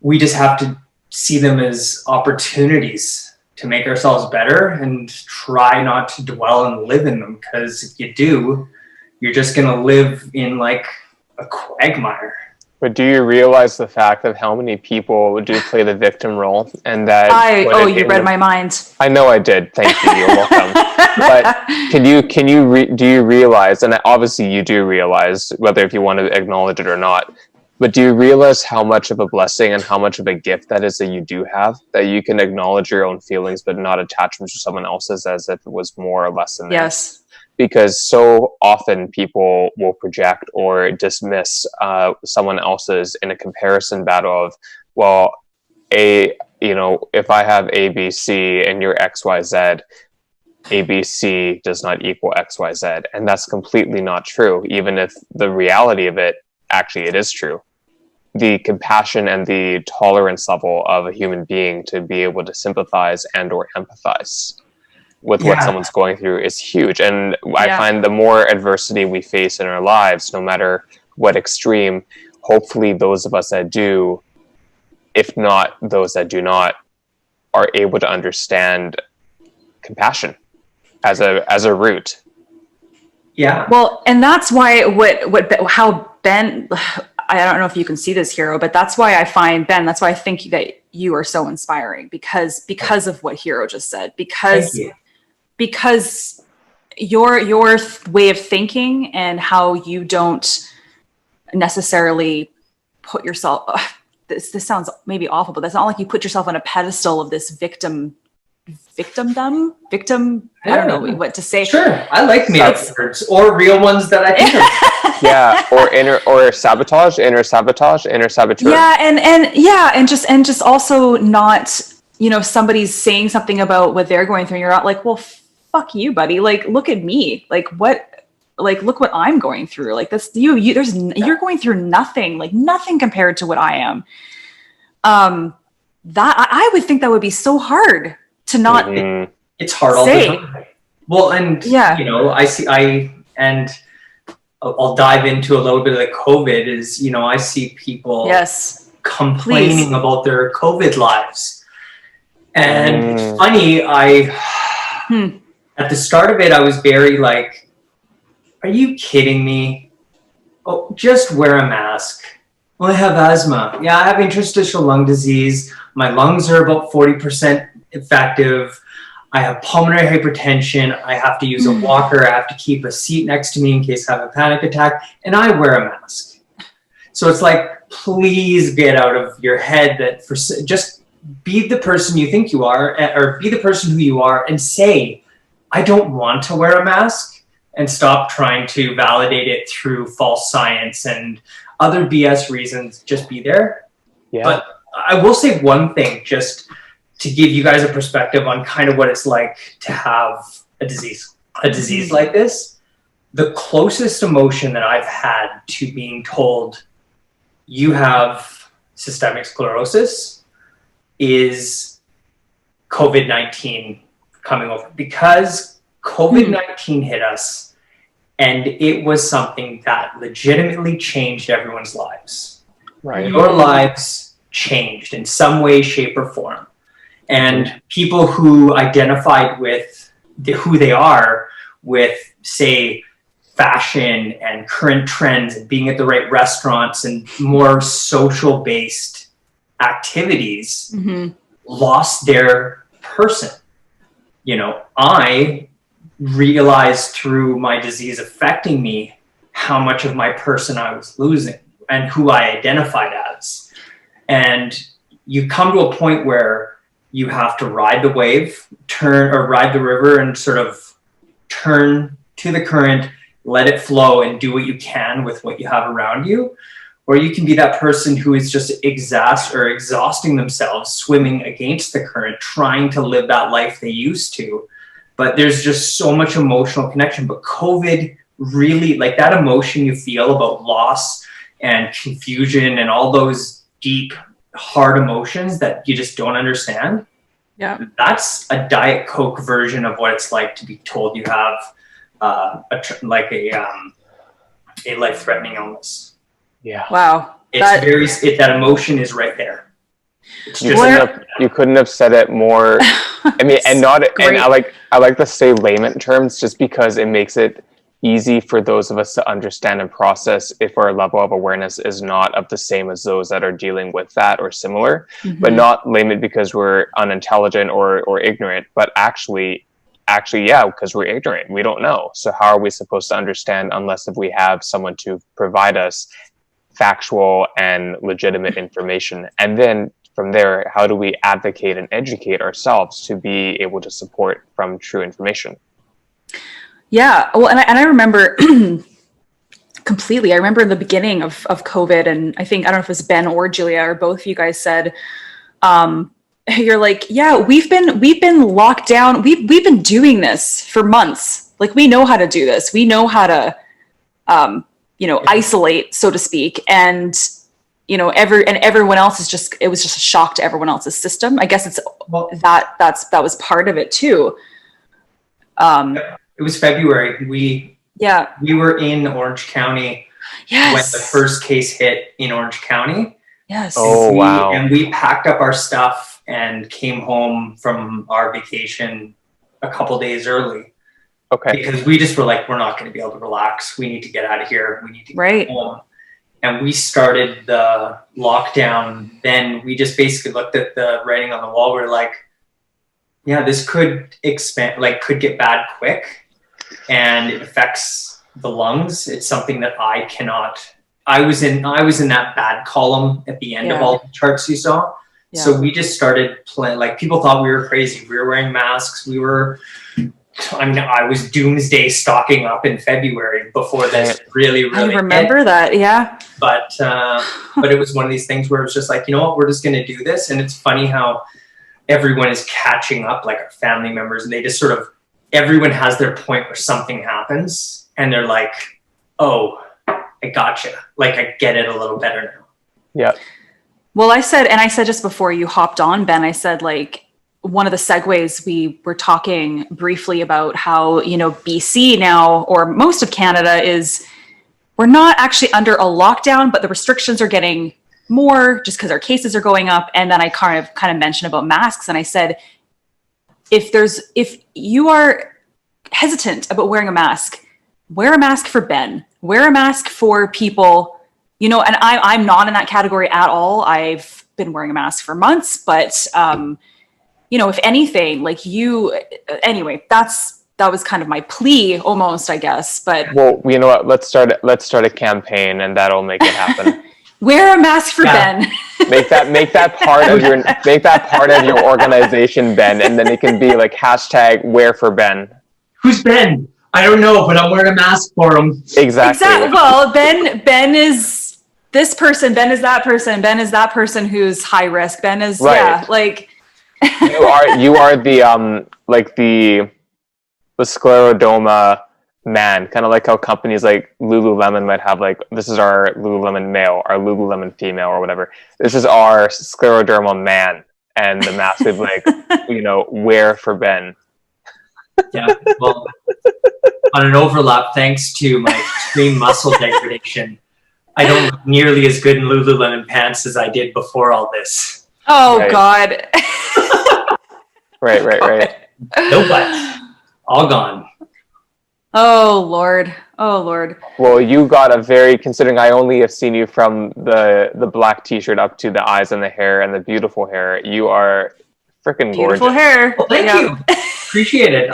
we just have to see them as opportunities to make ourselves better, and try not to dwell and live in them. Because if you do, you're just going to live in like a quagmire. But do you realize the fact of how many people do play the victim role, and that you read my mind. I know I did. Thank you. You're welcome. But do you realize, and obviously you do realize, whether if you want to acknowledge it or not, but do you realize how much of a blessing and how much of a gift that is that you do have, that you can acknowledge your own feelings but not attach them to someone else's as if it was more or less than theirs? Yes. Because so often people will project or dismiss someone else's in a comparison battle of, well, if I have ABC and you're XYZ, ABC does not equal XYZ. And that's completely not true, even if the reality of it, actually, it is true. The compassion and the tolerance level of a human being to be able to sympathize and or empathize with what someone's going through is huge. And I find the more adversity we face in our lives, no matter what extreme, hopefully those of us that do, if not those that do not, are able to understand compassion as a root. Yeah. Well, and that's why how Ben, I don't know if you can see this, Hiiro, but that's why I find Ben, that's why I think that you are so inspiring, because of what Hiiro just said, because your way of thinking and how you don't necessarily put yourself, this sounds maybe awful, but that's not like you put yourself on a pedestal of this victim, I don't know what to say. Sure. I like made-up words, or real ones that I think of. Yeah, or sabotage, inner saboteur. Yeah, and just also not, somebody's saying something about what they're going through, and you're not like, well, fuck you, buddy. Like, look at me. Look what I'm going through. Like, that's you're going through nothing, like nothing compared to what I am. That I would think that would be so hard to not. It's hard all the time. Well, and I'll dive into a little bit of the COVID is, I see people complaining about their COVID lives. And it's funny, at the start of it, I was very like, are you kidding me? Oh, just wear a mask. Well, I have asthma. Yeah, I have interstitial lung disease. My lungs are about 40% effective. I have pulmonary hypertension. I have to use a walker. I have to keep a seat next to me in case I have a panic attack. And I wear a mask. So it's like, please get out of your head that just be the person you think you are, or be the person who you are, and say, I don't want to wear a mask, and stop trying to validate it through false science and other BS reasons. Just be there. Yeah. But I will say one thing, just to give you guys a perspective on kind of what it's like to have a disease like this. The closest emotion that I've had to being told you have systemic sclerosis is COVID-19 coming over, because COVID-19 hit us, and it was something that legitimately changed everyone's lives. Right. Your lives changed in some way, shape, or form. And people who identified with who they are with, say, fashion and current trends and being at the right restaurants and more social-based activities lost their person. You know, I realized through my disease affecting me how much of my person I was losing and who I identified as. And you come to a point where you have to ride the wave, ride the river, and sort of turn to the current, let it flow, and do what you can with what you have around you. Or you can be that person who is just exhausting themselves, swimming against the current, trying to live that life they used to. But there's just so much emotional connection. But COVID really, like that emotion you feel about loss and confusion and all those deep, hard emotions that you just don't understand. Yeah, that's a Diet Coke version of what it's like to be told you have a life-threatening illness. Yeah. Wow. That emotion is right there. You couldn't have said it more. I mean, and I like to say layman terms, just because it makes it easy for those of us to understand and process if our level of awareness is not of the same as those that are dealing with that or similar, but not layman because we're unintelligent or ignorant, but actually, yeah, because we're ignorant. We don't know. So how are we supposed to understand unless if we have someone to provide us factual and legitimate information? And then from there, how do we advocate and educate ourselves to be able to support from true information? Yeah. Well, and I remember completely. I remember in the beginning of COVID, and I don't know if it was Ben or Julia or both of you guys said, you're like, yeah, we've been locked down. We've been doing this for months. Like, we know how to do this. We know how to, isolate, so to speak. And, everyone else it was just a shock to everyone else's system. I guess that was part of it too. It was February. We were in Orange County when the first case hit in Orange County. Yes. Wow. And we packed up our stuff and came home from our vacation a couple days early. Okay. Because we just were like, we're not going to be able to relax. We need to get out of here. We need to get home. And we started the lockdown. Then we just basically looked at the writing on the wall. We're like, yeah, this could expand, could get bad quick. And it affects the lungs. It's something that I cannot. I was in that bad column at the end of all the charts you saw. Yeah. So we just started playing. People thought we were crazy. We were wearing masks. I was doomsday stocking up in February before this really I remember hit. That. Yeah. But it was one of these things where it was just like, you know what, we're just going to do this. And it's funny how everyone is catching up, like our family members, and they just sort of, everyone has their point where something happens and they're like, oh, I gotcha. I get it a little better now. Yeah. Well, I said just before you hopped on, Ben, I said, one of the segues, we were talking briefly about how, BC now, or most of Canada we're not actually under a lockdown, but the restrictions are getting more just because our cases are going up. And then I kind of mentioned about masks. And I said, if you are hesitant about wearing a mask, wear a mask for Ben, wear a mask for people, and I'm not in that category at all. I've been wearing a mask for months, but, if anything, like anyway, that was kind of my plea almost, I guess. But well, you know what? Let's start a campaign, and that'll make it happen. Wear a mask for Ben. Make that part of your organization, Ben, and then it can be like hashtag Wear for Ben. Who's Ben? I don't know, but I'm wearing a mask for him. Exactly. Well, Ben is this person. Ben is that person. Ben is that person who's high risk. Ben is like. you are the like the scleroderma man, kind of like how companies like Lululemon might have like, this is our Lululemon male, our Lululemon female, or whatever. This is our scleroderma man, and the mask is like, Wear for Ben. Yeah, well, on an overlap, thanks to my extreme muscle degradation, I don't look nearly as good in Lululemon pants as I did before all this. Oh, right. God. Right. No butt. All gone. Oh, Lord. Well, you got considering I only have seen you from the black t-shirt up to the eyes and the hair and the beautiful hair, you are freaking gorgeous. Beautiful hair. Well, thank you. Appreciate it.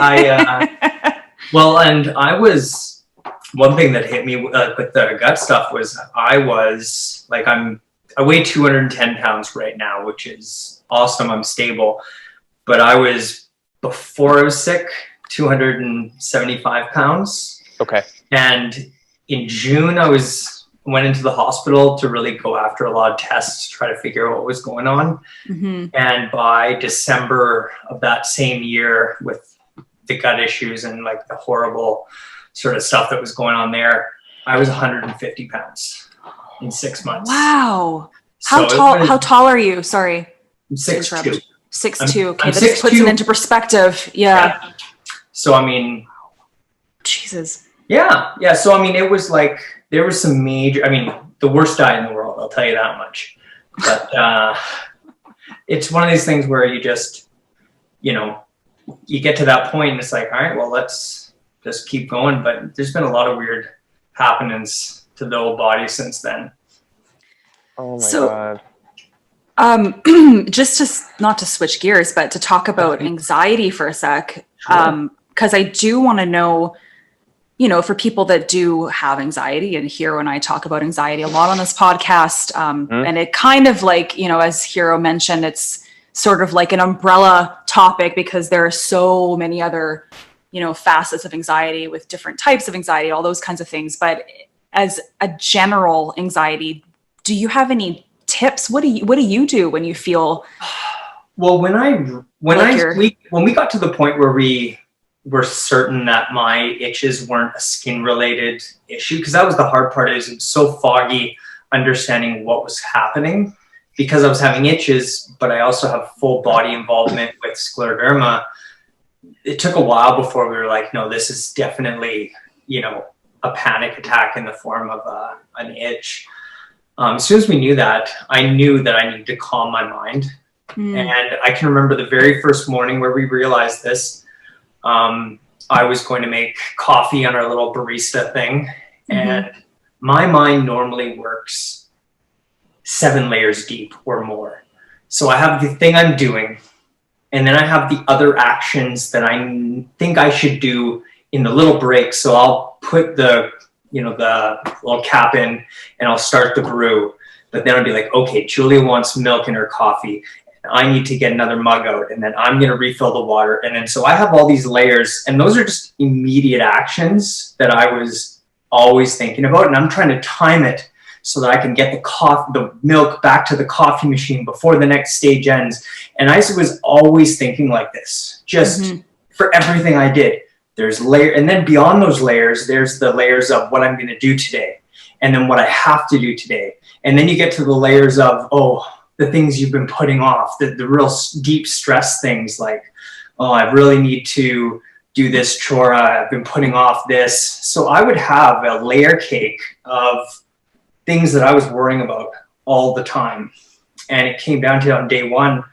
One thing that hit me with the gut stuff was I weigh 210 pounds right now, which is awesome. I'm stable. But I was, before I was sick, 275 pounds. Okay. And in June, I went into the hospital to really go after a lot of tests to try to figure out what was going on. Mm-hmm. And by December of that same year, with the gut issues and like the horrible sort of stuff that was going on there, I was 150 pounds in 6 months. Wow. How tall are you? Sorry. I'm 6'2". 6'2". Okay, that puts it into perspective. Yeah. So, I mean... Jesus. Yeah. So, I mean, it was like, there was some major... I mean, the worst diet in the world, I'll tell you that much. But it's one of these things where you just, you get to that point and it's like, all right, well, let's just keep going. But there's been a lot of weird happenings to the old body since then. Oh, my God. Just not to switch gears, but to talk about anxiety for a sec, because I do want to know, for people that do have anxiety, and Hiiro and I talk about anxiety a lot on this podcast, and it kind of like, as Hiiro mentioned, it's sort of like an umbrella topic because there are so many other, facets of anxiety with different types of anxiety, all those kinds of things. But as a general anxiety, do you have any tips? What do you do when you feel? Well, when we got to the point where we were certain that my itches weren't a skin related issue, because that was the hard part, is it was so foggy understanding what was happening, because I was having itches, but I also have full body involvement with scleroderma. It took a while before we were like, no, this is definitely, a panic attack in the form of an itch. As soon as we knew that, I knew that I needed to calm my mind. And I can remember the very first morning where we realized this. I was going to make coffee on our little barista thing. And my mind normally works 7 layers deep or more. So I have the thing I'm doing, and then I have the other actions that I think I should do in the little break. So I'll put the little cap in and I'll start the brew. But then I'll be like, okay, Julia wants milk in her coffee. I need to get another mug out, and then I'm going to refill the water. And then so I have all these layers, and those are just immediate actions that I was always thinking about. And I'm trying to time it so that I can get the milk back to the coffee machine before the next stage ends. And I was always thinking like this, just for everything I did. There's and then beyond those layers, there's the layers of what I'm going to do today, and then what I have to do today. And then you get to the layers of, the things you've been putting off, the real deep stress things like, I really need to do this chore. I've been putting off this. So I would have a layer cake of things that I was worrying about all the time. And it came down to, on day one,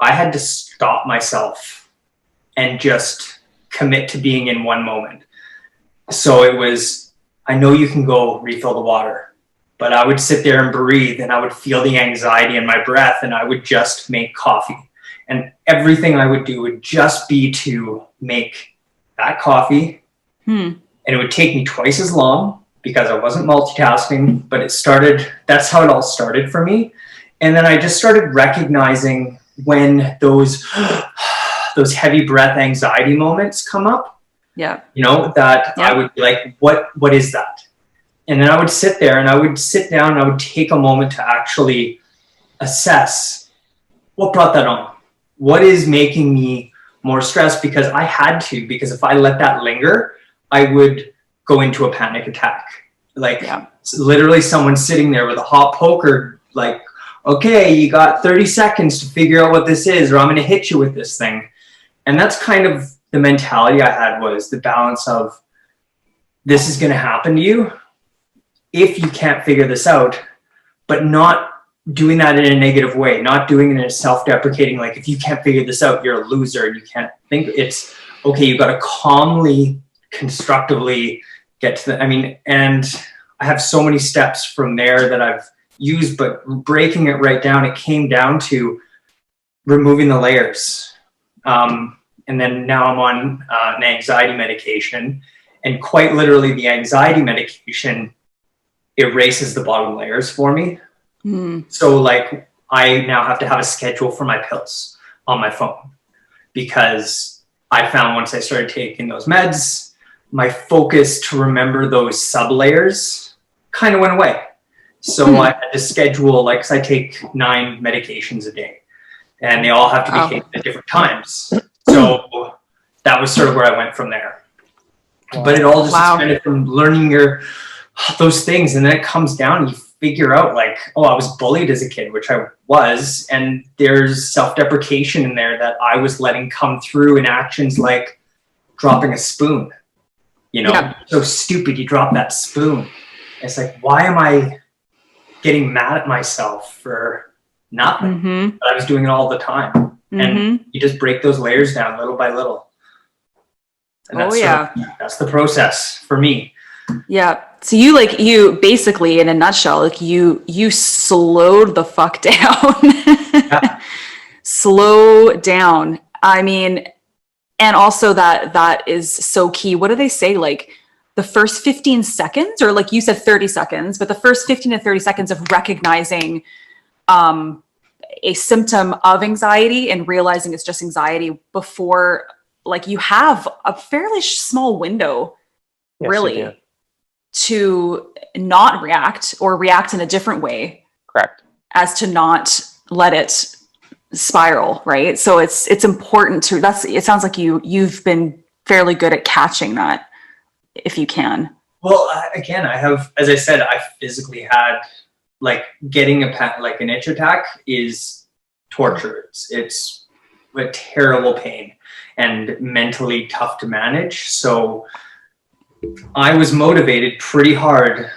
I had to stop myself and just commit to being in one moment. So it was, I know you can go refill the water, but I would sit there and breathe, and I would feel the anxiety in my breath, and I would just make coffee. And everything I would do would just be to make that coffee. And it would take me twice as long because I wasn't multitasking, but that's how it all started for me. And then I just started recognizing when those heavy breath anxiety moments come up, that I would be like, what is that? And then I would sit there and I would sit down and I would take a moment to actually assess what brought that on. What is making me more stressed? Because I had to, because if I let that linger, I would go into a panic attack. Like literally someone sitting there with a hot poker, like, okay, you got 30 seconds to figure out what this is, or I'm going to hit you with this thing. And that's kind of the mentality I had, was the balance of, this is going to happen to you if you can't figure this out, but not doing that in a negative way, not doing it in a self-deprecating, like, if you can't figure this out, you're a loser and you can't think. It's okay, you've got to calmly, constructively get to and I have so many steps from there that I've used, but breaking it right down, it came down to removing the layers. And then now I'm on an anxiety medication, and quite literally the anxiety medication erases the bottom layers for me. So like, I now have to have a schedule for my pills on my phone, because I found once I started taking those meds, my focus to remember those sub layers kind of went away. So I had to schedule, like, 'cause I take 9 medications a day and they all have to be taken at different times. So that was sort of where I went from there. But it all just kind of from learning those things. And then it comes down and you figure out, like, oh, I was bullied as a kid, which I was. And there's self-deprecation in there that I was letting come through in actions like dropping a spoon. So stupid, you drop that spoon. It's like, why am I getting mad at myself for nothing? But I was doing it all the time. And you just break those layers down little by little. And that's the process for me. Yeah. So you basically, in a nutshell, like you slowed the fuck down. Slow down. I mean, and also that is so key. What do they say? Like, the first 15 seconds, or like you said, 30 seconds, but the first 15 to 30 seconds of recognizing a symptom of anxiety and realizing it's just anxiety before, like, you have a fairly small window, really, to not react or react in a different way. Correct. As to not let it spiral, right? So it's important to, it sounds like you've been fairly good at catching that, if you can. Well, again, I have, as I said, I physically had, like, getting an itch attack is torture. It's a terrible pain and mentally tough to manage. So I was motivated pretty hard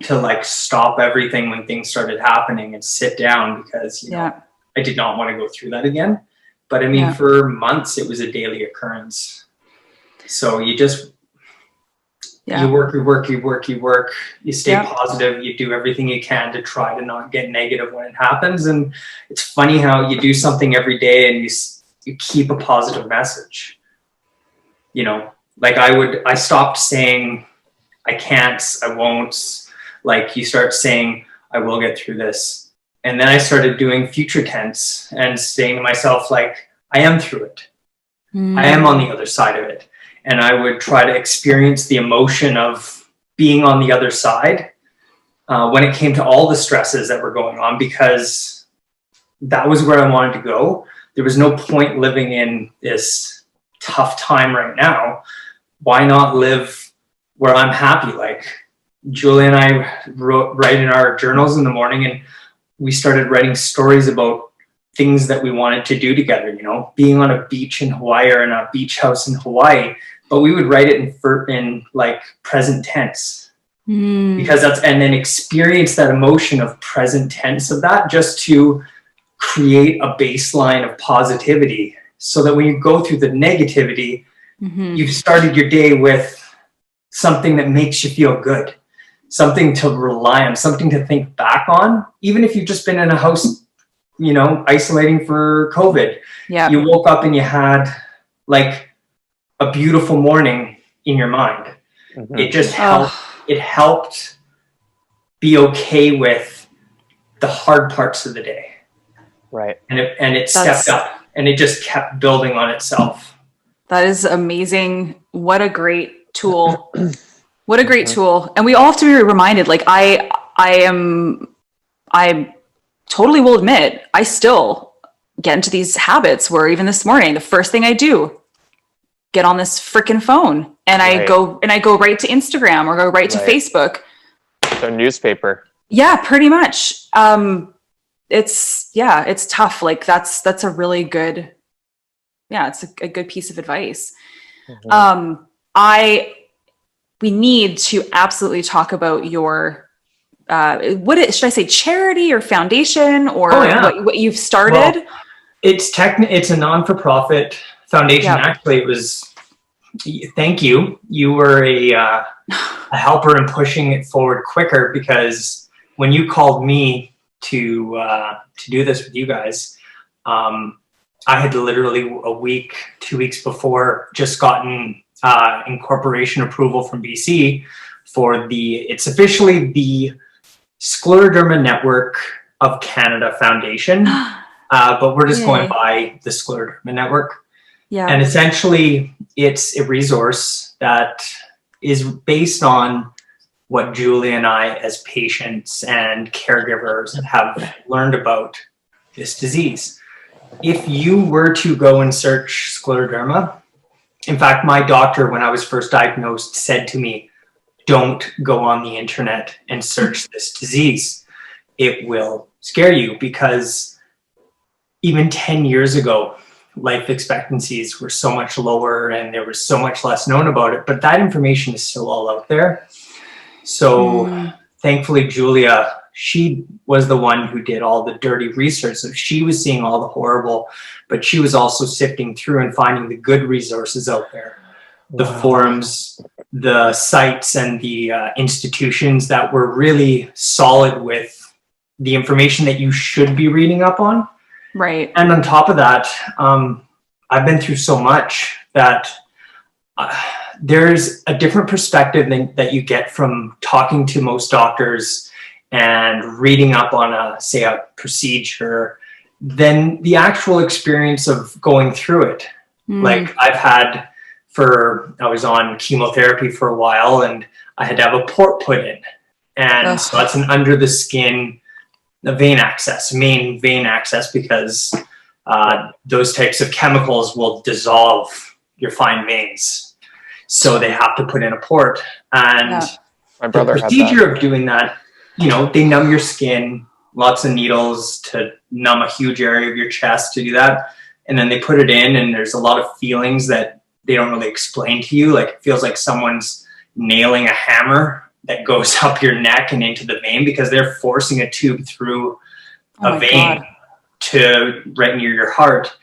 to, like, stop everything when things started happening and sit down, because, you know, I did not want to go through that again. But I mean, for months, it was a daily occurrence. So you just, you work, you stay positive, you do everything you can to try to not get negative when it happens. And it's funny how you do something every day and you keep a positive message. You know, like I stopped saying, I can't, I won't. Like, you start saying, I will get through this. And then I started doing future tense and saying to myself, like, I am through it. I am on the other side of it. And I would try to experience the emotion of being on the other side when it came to all the stresses that were going on, because that was where I wanted to go. There was no point living in this tough time right now. Why not live where I'm happy? Like, Julia and I write in our journals in the morning, and we started writing stories about things that we wanted to do together, you know, being on a beach in Hawaii or in a beach house in Hawaii, but we would write it in like present tense, because and then experience that emotion of present tense of that, just to create a baseline of positivity, so that when you go through the negativity, you've started your day with something that makes you feel good, something to rely on, something to think back on, even if you've just been in a house isolating for COVID. Yeah. You woke up and you had like a beautiful morning in your mind. It just helped. It helped be okay with the hard parts of the day. Right. And it stepped up, and it just kept building on itself. That is amazing. What a great tool. What a great tool. And we all have to be reminded, like I totally will admit, I still get into these habits where even this morning, the first thing I do, get on this freaking phone and I go right to Instagram or go right to Facebook. The newspaper. Yeah, pretty much. It's tough. Like that's a really good, it's a good piece of advice. We need to absolutely talk about your, should I say charity or foundation or what you've started? Well, it's a non-for-profit foundation. Actually, it was, thank you. You were a helper in pushing it forward quicker, because when you called me to do this with you guys, I had literally a week, 2 weeks before just gotten incorporation approval from BC for it's officially the Scleroderma Network of Canada Foundation, but we're just going by the Scleroderma Network. Yeah. And essentially it's a resource that is based on what Julie and I as patients and caregivers have learned about this disease. If you were to go and search scleroderma, in fact, my doctor, when I was first diagnosed, said to me, don't go on the internet and search this disease. It will scare you, because even 10 years ago, life expectancies were so much lower and there was so much less known about it, but that information is still all out there. So thankfully, Julia, she was the one who did all the dirty research. So she was seeing all the horrible, but she was also sifting through and finding the good resources out there. The forums, the sites, and the institutions that were really solid with the information that you should be reading up on. Right. And on top of that, I've been through so much that there's a different perspective that you get from talking to most doctors and reading up on a procedure than the actual experience of going through it. Like I was on chemotherapy for a while, and I had to have a port put in. And so that's an under the skin main vein access, because those types of chemicals will dissolve your fine veins. So they have to put in a port. And my brother the procedure of doing that, they numb your skin, lots of needles to numb a huge area of your chest to do that. And then they put it in, and there's a lot of feelings that they don't really explain to you. Like, it feels like someone's nailing a hammer that goes up your neck and into the vein, because they're forcing a tube through a vein to right near your heart.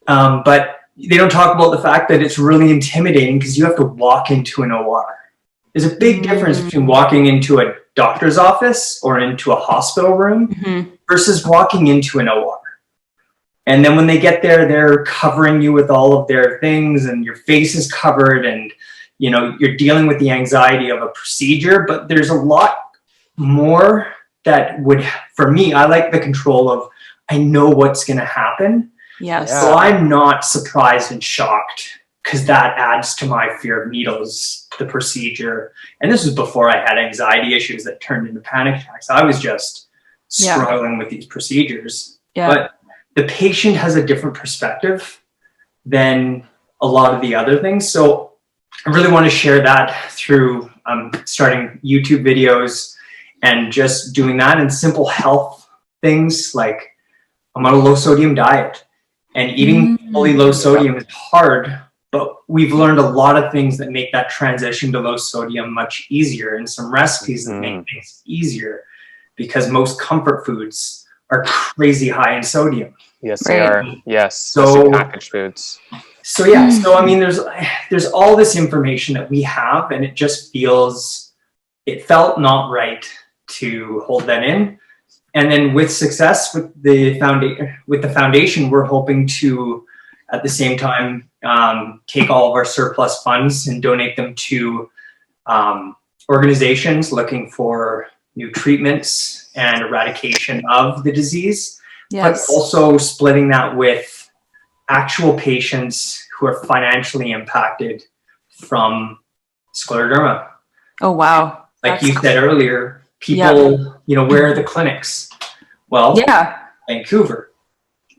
But they don't talk about the fact that it's really intimidating, because you have to walk into an OR. There's a big difference between walking into a doctor's office or into a hospital room versus walking into an OR. And then when they get there, they're covering you with all of their things, and your face is covered, and you're dealing with the anxiety of a procedure. But there's a lot more that for me, I like the control of, I know what's going to happen. Yes. So I'm not surprised and shocked, because that adds to my fear of needles, the procedure. And this was before I had anxiety issues that turned into panic attacks. I was just struggling with these procedures. Yeah. But the patient has a different perspective than a lot of the other things. So I really want to share that through starting YouTube videos and just doing that, and simple health things. Like, I'm on a low sodium diet, and eating fully low sodium is hard, but we've learned a lot of things that make that transition to low sodium much easier, and some recipes that make things easier, because most comfort foods are crazy high in sodium. Yes, they are. Yes. So packaged foods. So yeah. So I mean, there's all this information that we have, and it just felt not right to hold that in. And then with success with the foundation, we're hoping to, at the same time, take all of our surplus funds and donate them to organizations looking for new treatments and eradication of the disease, Yes. but also splitting that with actual patients who are financially impacted from scleroderma. Oh, wow. Like you said earlier, people, you know, where are the clinics? Well, Vancouver.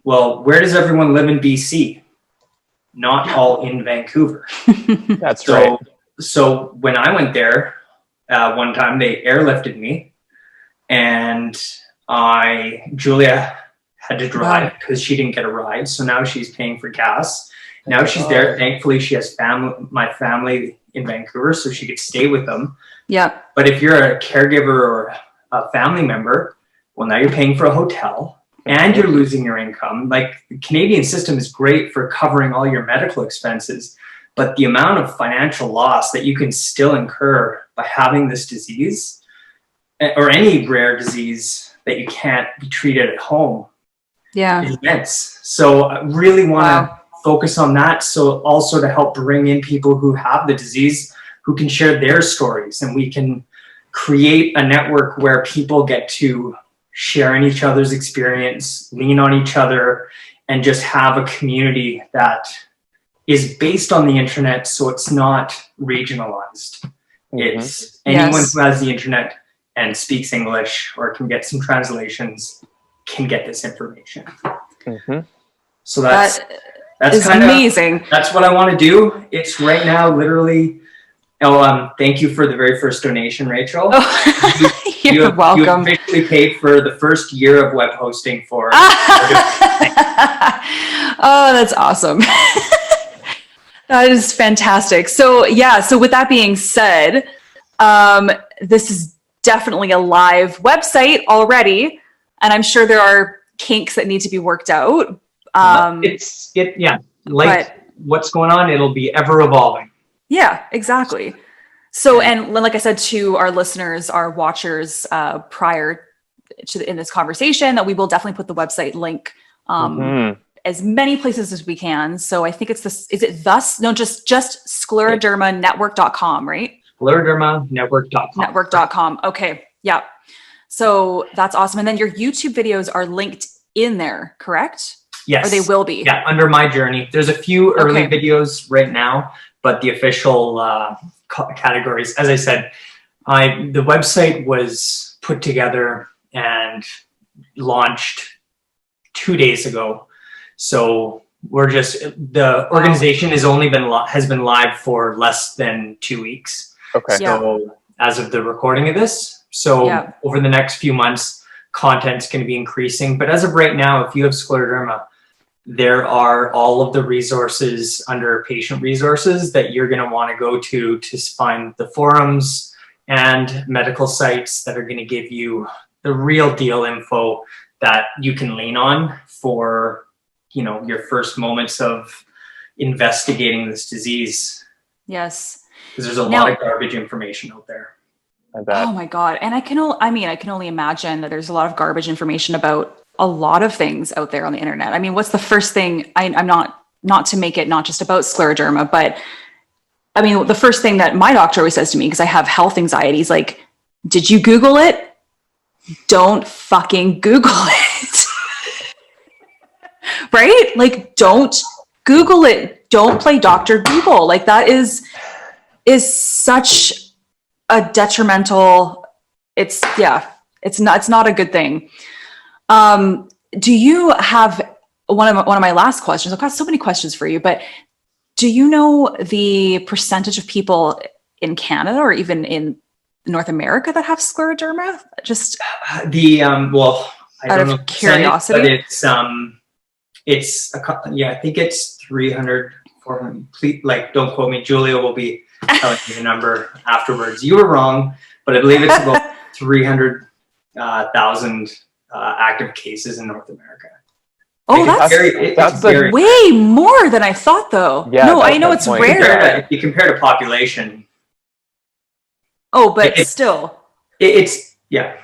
Well, where does everyone live in BC? Not all in Vancouver. That's right. So when I went there, one time they airlifted me, and Julia had to drive because she didn't get a ride. So now she's paying for gas. Now she's there. Thankfully, she has my family in Vancouver, so she could stay with them. Yeah. But if you're a caregiver or a family member, well, now you're paying for a hotel and you're losing your income. Like, the Canadian system is great for covering all your medical expenses, but the amount of financial loss that you can still incur by having this disease, or any rare disease that you can't be treated at home, is immense. So I really want to focus on that. So also to help bring in people who have the disease, who can share their stories, and we can create a network where people get to share in each other's experience, lean on each other, and just have a community that is based on the internet. So it's not regionalized. It's anyone who has the internet and speaks English or can get some translations can get this information. So that's kind of amazing. That's what I want to do. It's right now literally. Thank you for the very first donation, Rachel. You're welcome. You officially paid for the first year of web hosting for. Oh, that's awesome. That is fantastic. So so with that being said, this is definitely a live website already, and I'm sure there are kinks that need to be worked out. What's going on, it'll be ever evolving. Yeah, exactly. So, and like I said to our listeners, our watchers, prior to in this conversation, that we will definitely put the website link as many places as we can. So I think it's this, is it thus? No, just sclerodermanetwork.com, right? Sclerodermanetwork.com. Okay. Yeah. So that's awesome. And then your YouTube videos are linked in there, correct? Yes. Or they will be? Yeah, under my journey. There's a few early videos right now, but the official categories, as I said, the website was put together and launched 2 days ago. So we're just, the organization has been live for less than 2 weeks. Okay. So as of the recording of this, over the next few months, content's going to be increasing. But as of right now, if you have scleroderma, there are all of the resources under patient resources that you're going to want to go to find the forums and medical sites that are going to give you the real deal info that you can lean on for, you know, your first moments of investigating this disease. Yes. Because there's a lot of garbage information out there. I bet. Oh my God. And I can only imagine that there's a lot of garbage information about a lot of things out there on the internet. I mean, what's the first thing, I'm not to make it not just about scleroderma, but I mean, the first thing that my doctor always says to me, because I have health anxieties, like, did you Google it? Don't fucking Google it. Right? Like, don't Google it. Don't play Dr. Google. Like, that is such a detrimental, it's not a good thing. Do you have one of my last questions? I've got so many questions for you, but do you know the percentage of people in Canada or even in North America that have scleroderma? Just I don't know curiosity, but I think it's 300, 400. Please, like, don't quote me. Julia will be telling you the number afterwards. You were wrong, but I believe it's about 300,000 active cases in North America. Oh, that's way more than I thought, though. Yeah, no, I know it's rare. If you compare to population. Oh, but still. It's. Yeah,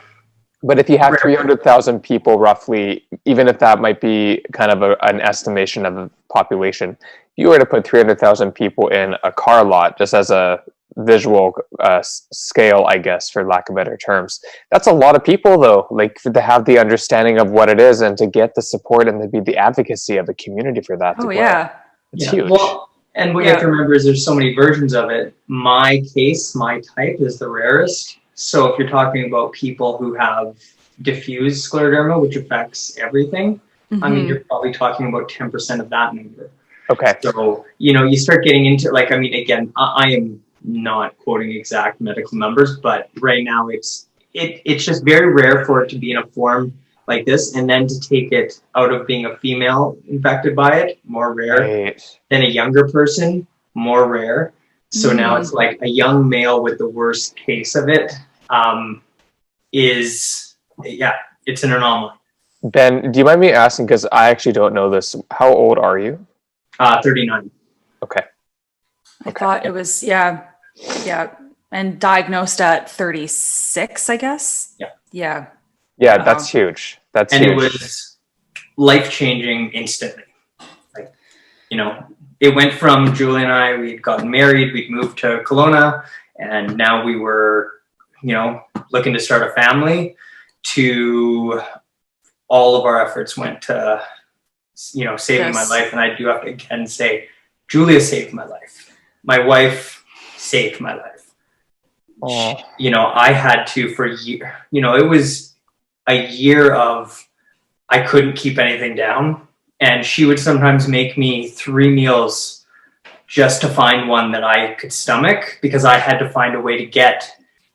But if you have 300,000 people roughly, even if that might be kind of an estimation of the population, if you were to put 300,000 people in a car lot, just as a visual scale, I guess, for lack of better terms, that's a lot of people, though, like to have the understanding of what it is and to get the support and to be the advocacy of the community for that. Oh, yeah. It's huge. Well, and what you have to remember is there's so many versions of it. My case, my type is the rarest. So if you're talking about people who have diffuse scleroderma, which affects everything, I mean, you're probably talking about 10% of that number. Okay. So, you know, you start getting into, like, I mean, again, I am not quoting exact medical numbers, but right now it's just very rare for it to be in a form like this, and then to take it out of being a female infected by it, more rare. Right. Then a younger person, more rare. So now it's like a young male with the worst case of it it's an anomaly. Ben, do you mind me asking, because I actually don't know this, how old are you? 39. Okay. I thought it was, yeah. And diagnosed at 36, I guess. Yeah. Yeah, that's huge. That's and huge. It was life-changing instantly. Like, you know, it went from Julie and I, we'd gotten married, we'd moved to Kelowna, and now we were, you know, looking to start a family, to all of our efforts went to, you know, saving my life. And I do have to again say, Julia saved my life. My wife saved my life. Oh. You know, I had to for a year, you know, it was a year of, I couldn't keep anything down. And she would sometimes make me 3 meals just to find one that I could stomach, because I had to find a way to get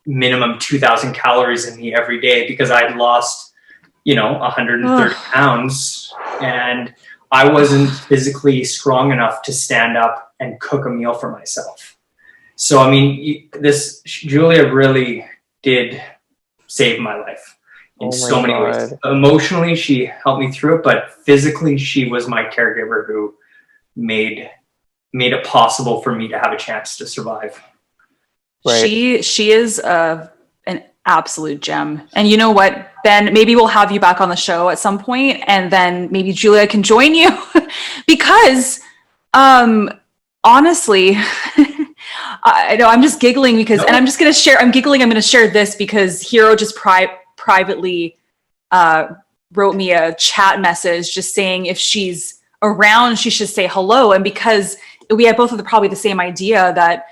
minimum 2,000 calories in me every day, because I had lost, you know, 130 pounds, and I wasn't physically strong enough to stand up and cook a meal for myself. So, I mean, Julia really did save my life in so many ways. Emotionally, she helped me through it, but physically, she was my caregiver who made it possible for me to have a chance to survive. Right. She is an absolute gem. And you know what, Ben, maybe we'll have you back on the show at some point, and then maybe Julia can join you because honestly, I know I'm just giggling because, and I'm just going to share, I'm giggling. I'm going to share this because Hiiro just privately wrote me a chat message just saying if she's around, she should say hello. And because we have both of probably the same idea that,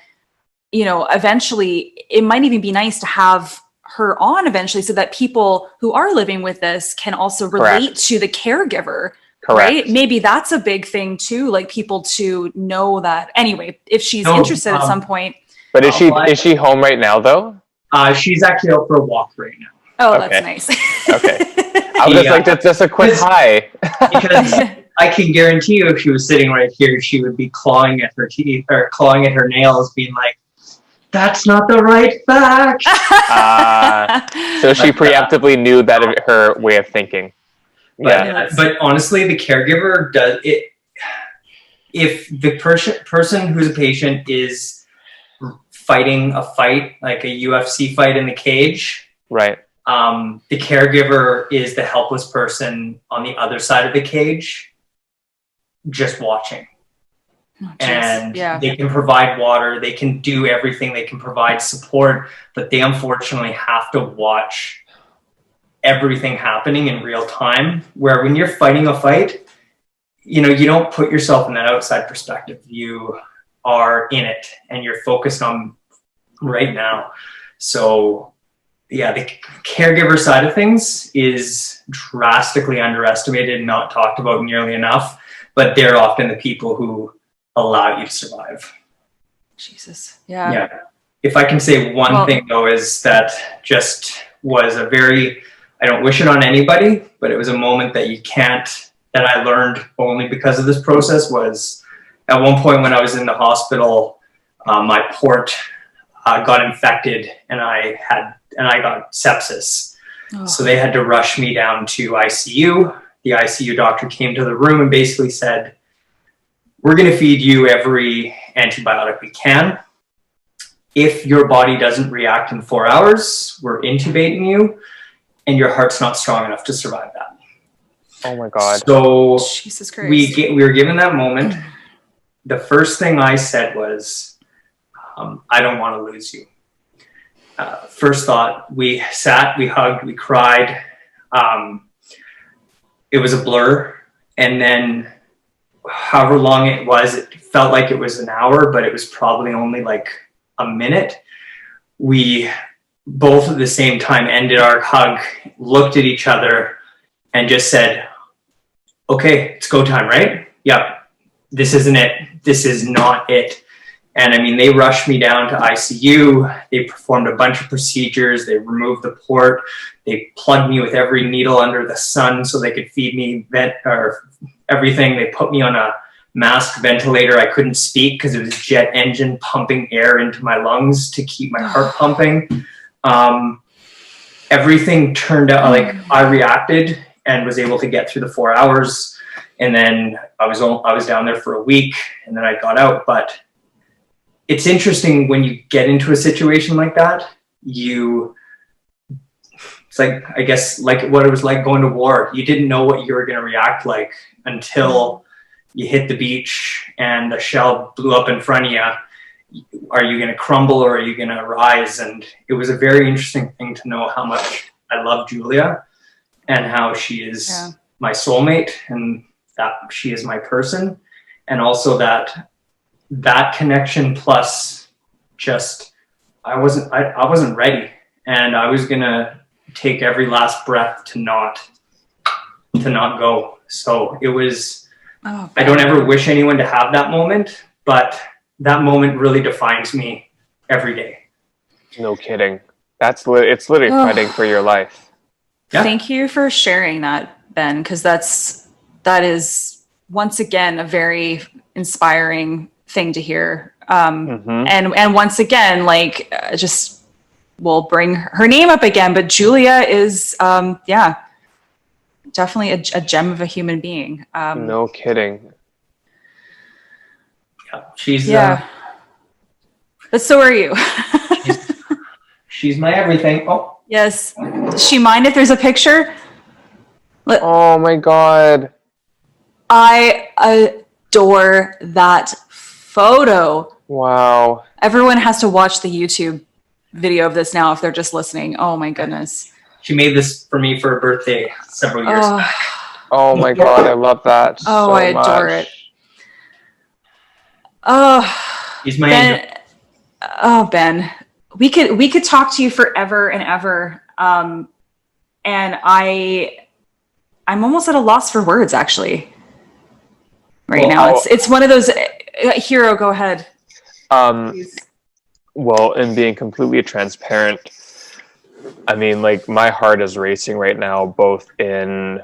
you know, eventually it might even be nice to have her on eventually so that people who are living with this can also relate to the caregiver. Right? Maybe that's a big thing too, like people to know that. Anyway, if she's interested at some point. But is she home right now though? She's actually out for a walk right now. Oh, okay. That's nice. Okay. I was just like, just a quick hi. Because I can guarantee you, if she was sitting right here, she would be clawing at her teeth or clawing at her nails, being like, "That's not the right fact." So she preemptively knew that her way of thinking. But honestly, the caregiver does it. If the person who's a patient is fighting a fight, like a UFC fight in the cage, right? The caregiver is the helpless person on the other side of the cage, just watching. And they can provide water, they can do everything, they can provide support, but they unfortunately have to watch everything happening in real time, where when you're fighting a fight, you know, you don't put yourself in that outside perspective. You are in it and you're focused on right now. So yeah, the caregiver side of things is drastically underestimated and not talked about nearly enough, but they're often the people who allow you to survive. Jesus. Yeah. If I can say one thing though, is that just was a very, I don't wish it on anybody, but it was a moment that that I learned only because of this process. Was at one point when I was in the hospital, my port got infected and I got sepsis. So they had to rush me down to ICU. The ICU doctor came to the room and basically said, "We're going to feed you every antibiotic we can. If your body doesn't react in 4 hours, we're intubating you. and your heart's not strong enough to survive that. Oh my God. So Jesus Christ. we were given that moment. The first thing I said was, I don't want to lose you. First thought, we sat, we hugged, we cried. It was a blur. And then however long it was, it felt like it was an hour, but it was probably only like a minute. We both at the same time ended our hug, looked at each other, and just said, okay, it's go time, right? Yep, this isn't it. This is not it. And I mean, they rushed me down to ICU. They performed a bunch of procedures. They removed the port. They plugged me with every needle under the sun so they could feed me everything. They put me on a mask ventilator. I couldn't speak because it was jet engine pumping air into my lungs to keep my heart pumping. Everything turned out like I reacted and was able to get through the 4 hours. And then I was down there for a week, and then I got out. But it's interesting when you get into a situation like that, it's like, I guess, like what it was like going to war. You didn't know what you were going to react like until you hit the beach and the shell blew up in front of you. Are you going to crumble or are you going to rise? And it was a very interesting thing to know how much I love Julia and how she is my soulmate and that she is my person. And also that connection plus just, I wasn't ready, and I was going to take every last breath to not go. So it was, I don't ever wish anyone to have that moment, but that moment really defines me every day. No kidding. It's literally fighting for your life. Yeah. Thank you for sharing that, Ben, because that is once again a very inspiring thing to hear. And once again, like just we'll bring her name up again, but Julia is definitely a gem of a human being. No kidding. Yeah, she's but so are you. she's my everything. Oh yes. Does she mind if there's a picture? Oh my God. I adore that photo. Wow. Everyone has to watch the YouTube video of this now if they're just listening. Oh my goodness. She made this for me for a birthday several years back. Oh my God, I love that so I adore much. it. Oh, he's my Ben. Oh, Ben. We could talk to you forever and ever. And I'm almost at a loss for words, actually. Right now, it's one of those. Hiiro, go ahead. Well, and being completely transparent, I mean, like my heart is racing right now, both in.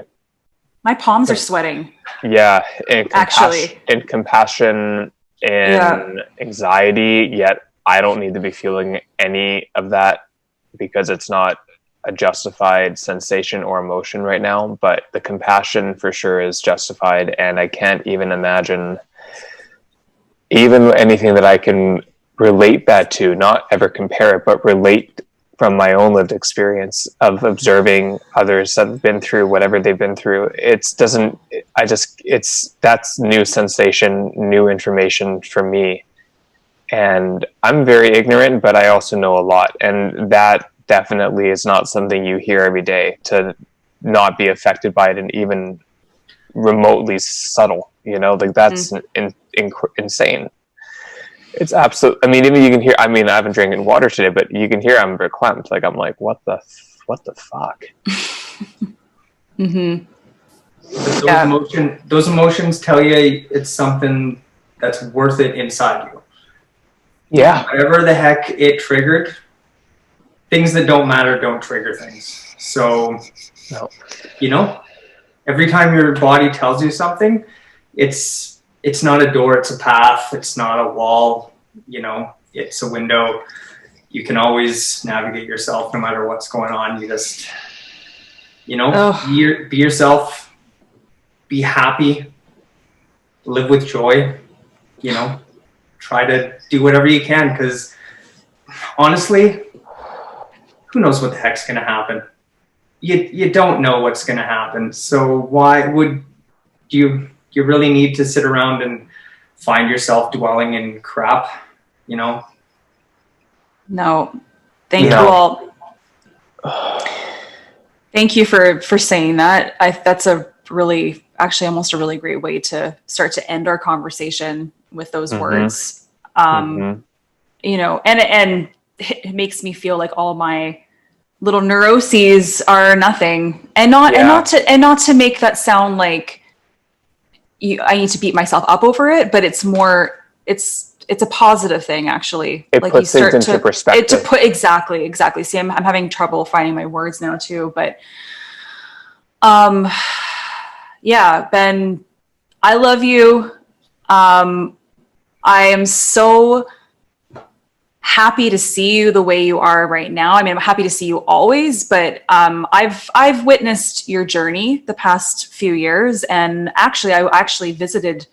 My palms are sweating. Yeah, in actually, compassion and anxiety. Yet I don't need to be feeling any of that because it's not a justified sensation or emotion right now, but the compassion for sure is justified, and I can't even imagine even anything that I can relate that to, not ever compare it, but relate from my own lived experience of observing others that have been through whatever they've been through. That's new sensation, new information for me. And I'm very ignorant, but I also know a lot. And that definitely is not something you hear every day, to not be affected by it and even remotely subtle, like that's insane. It's absolute. I mean, even you can hear, I mean, I haven't drinking water today, but you can hear I'm verklempt. Like, I'm like, what the fuck? Those emotions tell you it's something that's worth it inside you. Yeah. Whatever the heck it triggered, things that don't matter don't trigger things. So, every time your body tells you something, it's not a door, it's a path. It's not a wall, it's a window. You can always navigate yourself no matter what's going on. You just, be yourself, be happy, live with joy, try to do whatever you can, because honestly, who knows what the heck's going to happen? you don't know what's going to happen. So why would you really need to sit around and find yourself dwelling in crap, you know? No. Thank you all. Thank you for saying that. That's a really, actually almost a really great way to start to end our conversation with those words. You know, and it makes me feel like all my little neuroses are nothing, and not to make that sound like I need to beat myself up over it, but it's more, it's a positive thing, actually. It like puts you start things into perspective. Exactly. See, I'm having trouble finding my words now too, but yeah, Ben, I love you. I am so happy to see you the way you are right now. I mean, I'm happy to see you always, but I've witnessed your journey the past few years, and I actually visited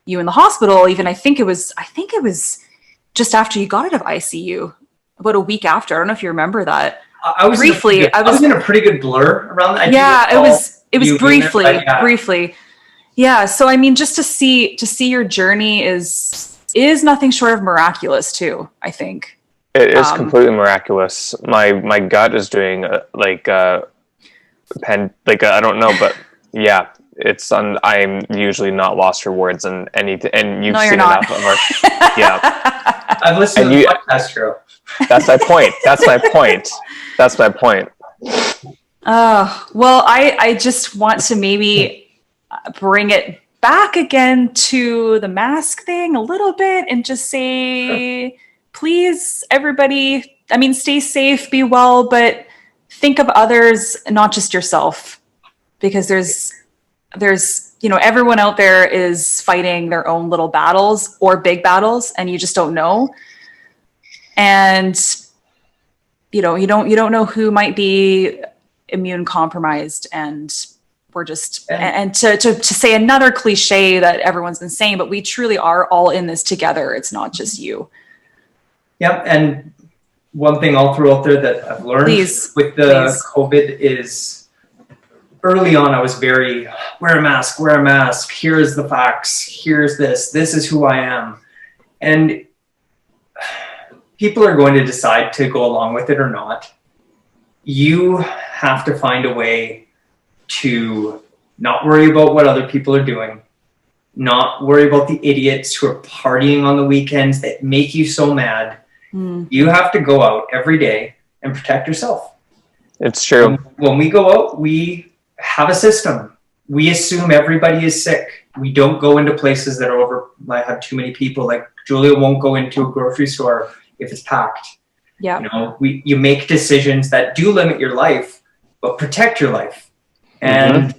you in the hospital. Even I think it was just after you got out of ICU, about a week after. I don't know if you remember that. I was briefly. I was in a pretty good blur around that. Yeah, it was briefly. Yeah. So I mean, just to see your journey is nothing short of miraculous too, I think. It is completely miraculous. My gut is doing I don't know, but yeah, I'm usually not lost for words and anything, and you've seen enough of our I've listened to the podcast, Hiro. That's my point. Well, I just want to maybe bring it back again to the mask thing a little bit and just say, please, everybody, I mean, stay safe, be well, but think of others, not just yourself, because there's, you know, everyone out there is fighting their own little battles or big battles, and you just don't know. And, you know, you don't know who might be immune compromised, and we're just, and to say another cliche that everyone's been saying, but we truly are all in this together. It's not just you. Yep. And one thing I'll throw out there that I've learned with the COVID is early on, I was very, wear a mask. Here's the facts. Here's this is who I am. And people are going to decide to go along with it or not. You have to find a way to not worry about what other people are doing, not worry about the idiots who are partying on the weekends that make you so mad. You have to go out every day and protect yourself. It's true. When we go out, we have a system. We assume everybody is sick. We don't go into places that are might have too many people. Like Julia won't go into a grocery store if it's packed. Yeah. You know, you make decisions that do limit your life, but protect your life. And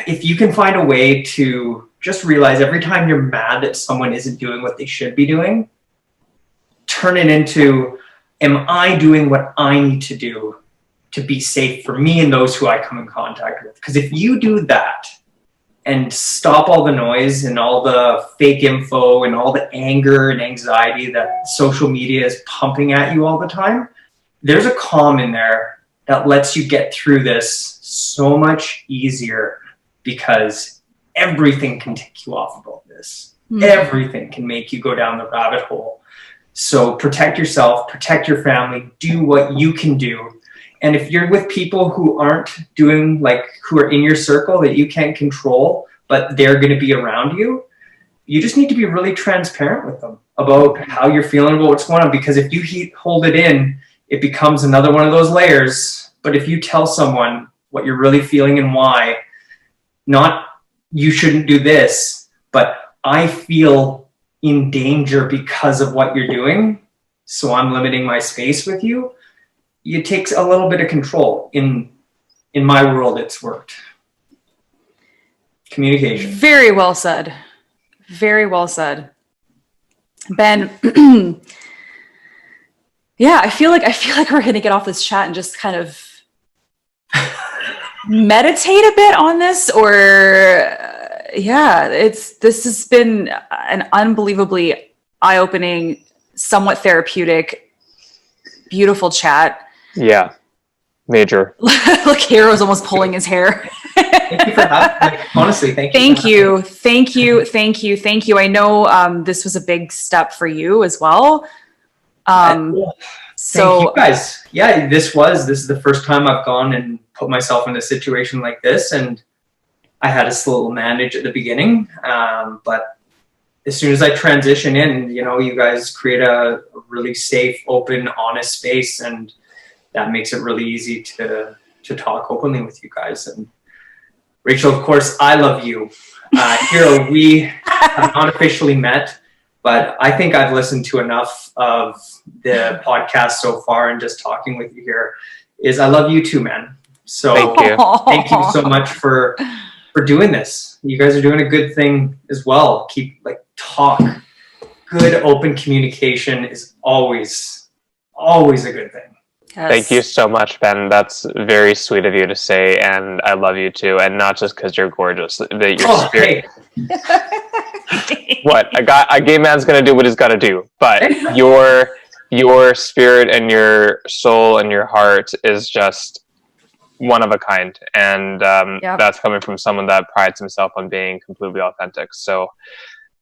if you can find a way to just realize every time you're mad that someone isn't doing what they should be doing, turn it into, am I doing what I need to do to be safe for me and those who I come in contact with? Because if you do that and stop all the noise and all the fake info and all the anger and anxiety that social media is pumping at you all the time, there's a calm in there that lets you get through this so much easier, because everything can take you off about this. Everything can make you go down the rabbit hole. So protect yourself, protect your family, do what you can do. And if you're with people who aren't doing, who are in your circle that you can't control, but they're going to be around you, you just need to be really transparent with them about how you're feeling, about what's going on. Because if you hold it in, it becomes another one of those layers. But if you tell someone what you're really feeling and why, not you shouldn't do this, but I feel in danger because of what you're doing, so I'm limiting my space with you, it takes a little bit of control. In my world, it's worked. Communication. Very well said. Very well said. Ben, yeah, I feel like we're going to get off this chat and just kind of meditate a bit on this, or this has been an unbelievably eye-opening, somewhat therapeutic, beautiful chat. Yeah. Major. Look, Hiro's almost pulling his hair. Thank you for having me. Honestly, thank you. Thank you. I know this was a big step for you as well. Thank you guys. Yeah, this is the first time I've gone and put myself in a situation like this, and I had a little manage at the beginning, but as soon as I transition in, you guys create a really safe, open, honest space, and that makes it really easy to talk openly with you guys. And Rachel, of course, I love you. Hiiro, we have not officially met, but I think I've listened to enough of the podcast so far, and just talking with you here I love you too, man. So thank you so much for doing this. You guys are doing a good thing as well. Keep talk. Good open communication is always a good thing. Yes. Thank you so much, Ben. That's very sweet of you to say, and I love you too. And not just because you're gorgeous, that your spirit. Hey. What a gay man's gonna do what he's got to do, but your spirit and your soul and your heart is just one of a kind, and that's coming from someone that prides himself on being completely authentic. So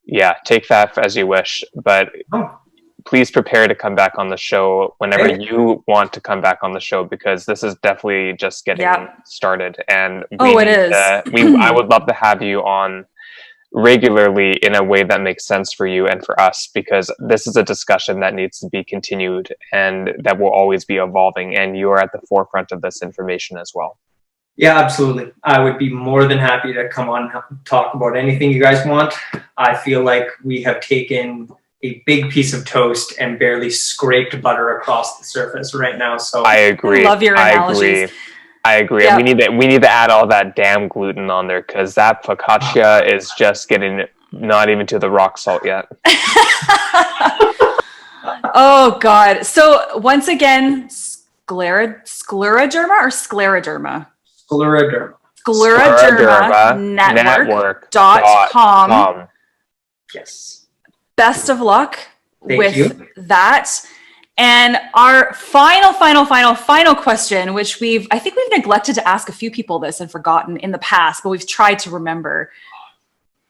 yeah, take that as you wish, but please prepare to come back on the show whenever you want to come back on the show, because this is definitely just getting started, and I would love to have you on regularly in a way that makes sense for you and for us, because this is a discussion that needs to be continued and that will always be evolving, and you are at the forefront of this information as well. Yeah, absolutely. I would be more than happy to come on and talk about anything you guys want. I feel like we have taken a big piece of toast and barely scraped butter across the surface right now. So I agree. I love your analogies. I agree. Yep. We need to add all that damn gluten on there, because that focaccia is just getting not even to the rock salt yet. Oh God. So once again, Scleroderma or Scleroderma? Scleroderma Network.com. Yes. Best of luck Thank you. that. And our final question, which I think we've neglected to ask a few people this and forgotten in the past, but we've tried to remember,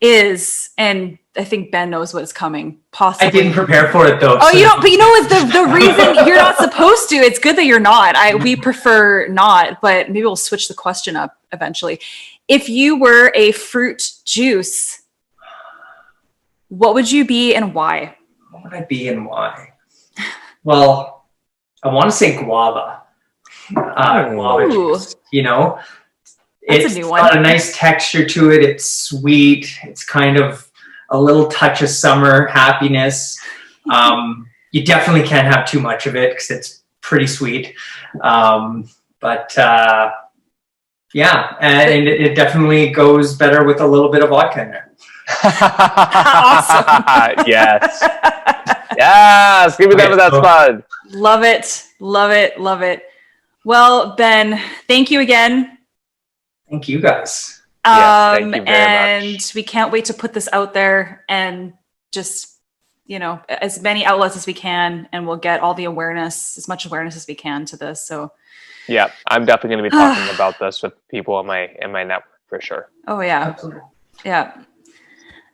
is, and I think Ben knows what's coming. Possibly. I didn't prepare for it though. Oh, you don't. But it's the reason you're not supposed to. It's good that you're not. We prefer not, but maybe we'll switch the question up eventually. If you were a fruit juice, what would you be and why? What would I be and why? Well, I want to say guava. Guava juice. That's a new one. Got a nice texture to it. It's sweet. It's kind of a little touch of summer happiness. You definitely can't have too much of it because it's pretty sweet. But and it definitely goes better with a little bit of vodka in there. Awesome. Yes. Yes. Give me that with that spud. Love it. Well, Ben, thank you again. Thank you guys. Yes, thank you very much. We can't wait to put this out there and just, as many outlets as we can, and we'll get all the awareness, as much awareness as we can to this. So yeah, I'm definitely going to be talking about this with people in my network for sure. Oh yeah. Absolutely. Yeah.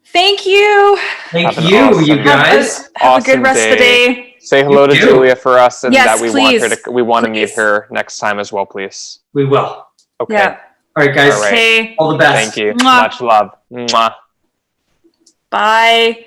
Thank you. Thank you, you guys. Have a good rest of the day. Say hello to Julia for us, and yes, that we please. want her to. We want to meet her next time as well, please. We will. Okay. Yeah. All right, guys. All right. All the best. Thank you. Mwah. Much love. Mwah. Bye.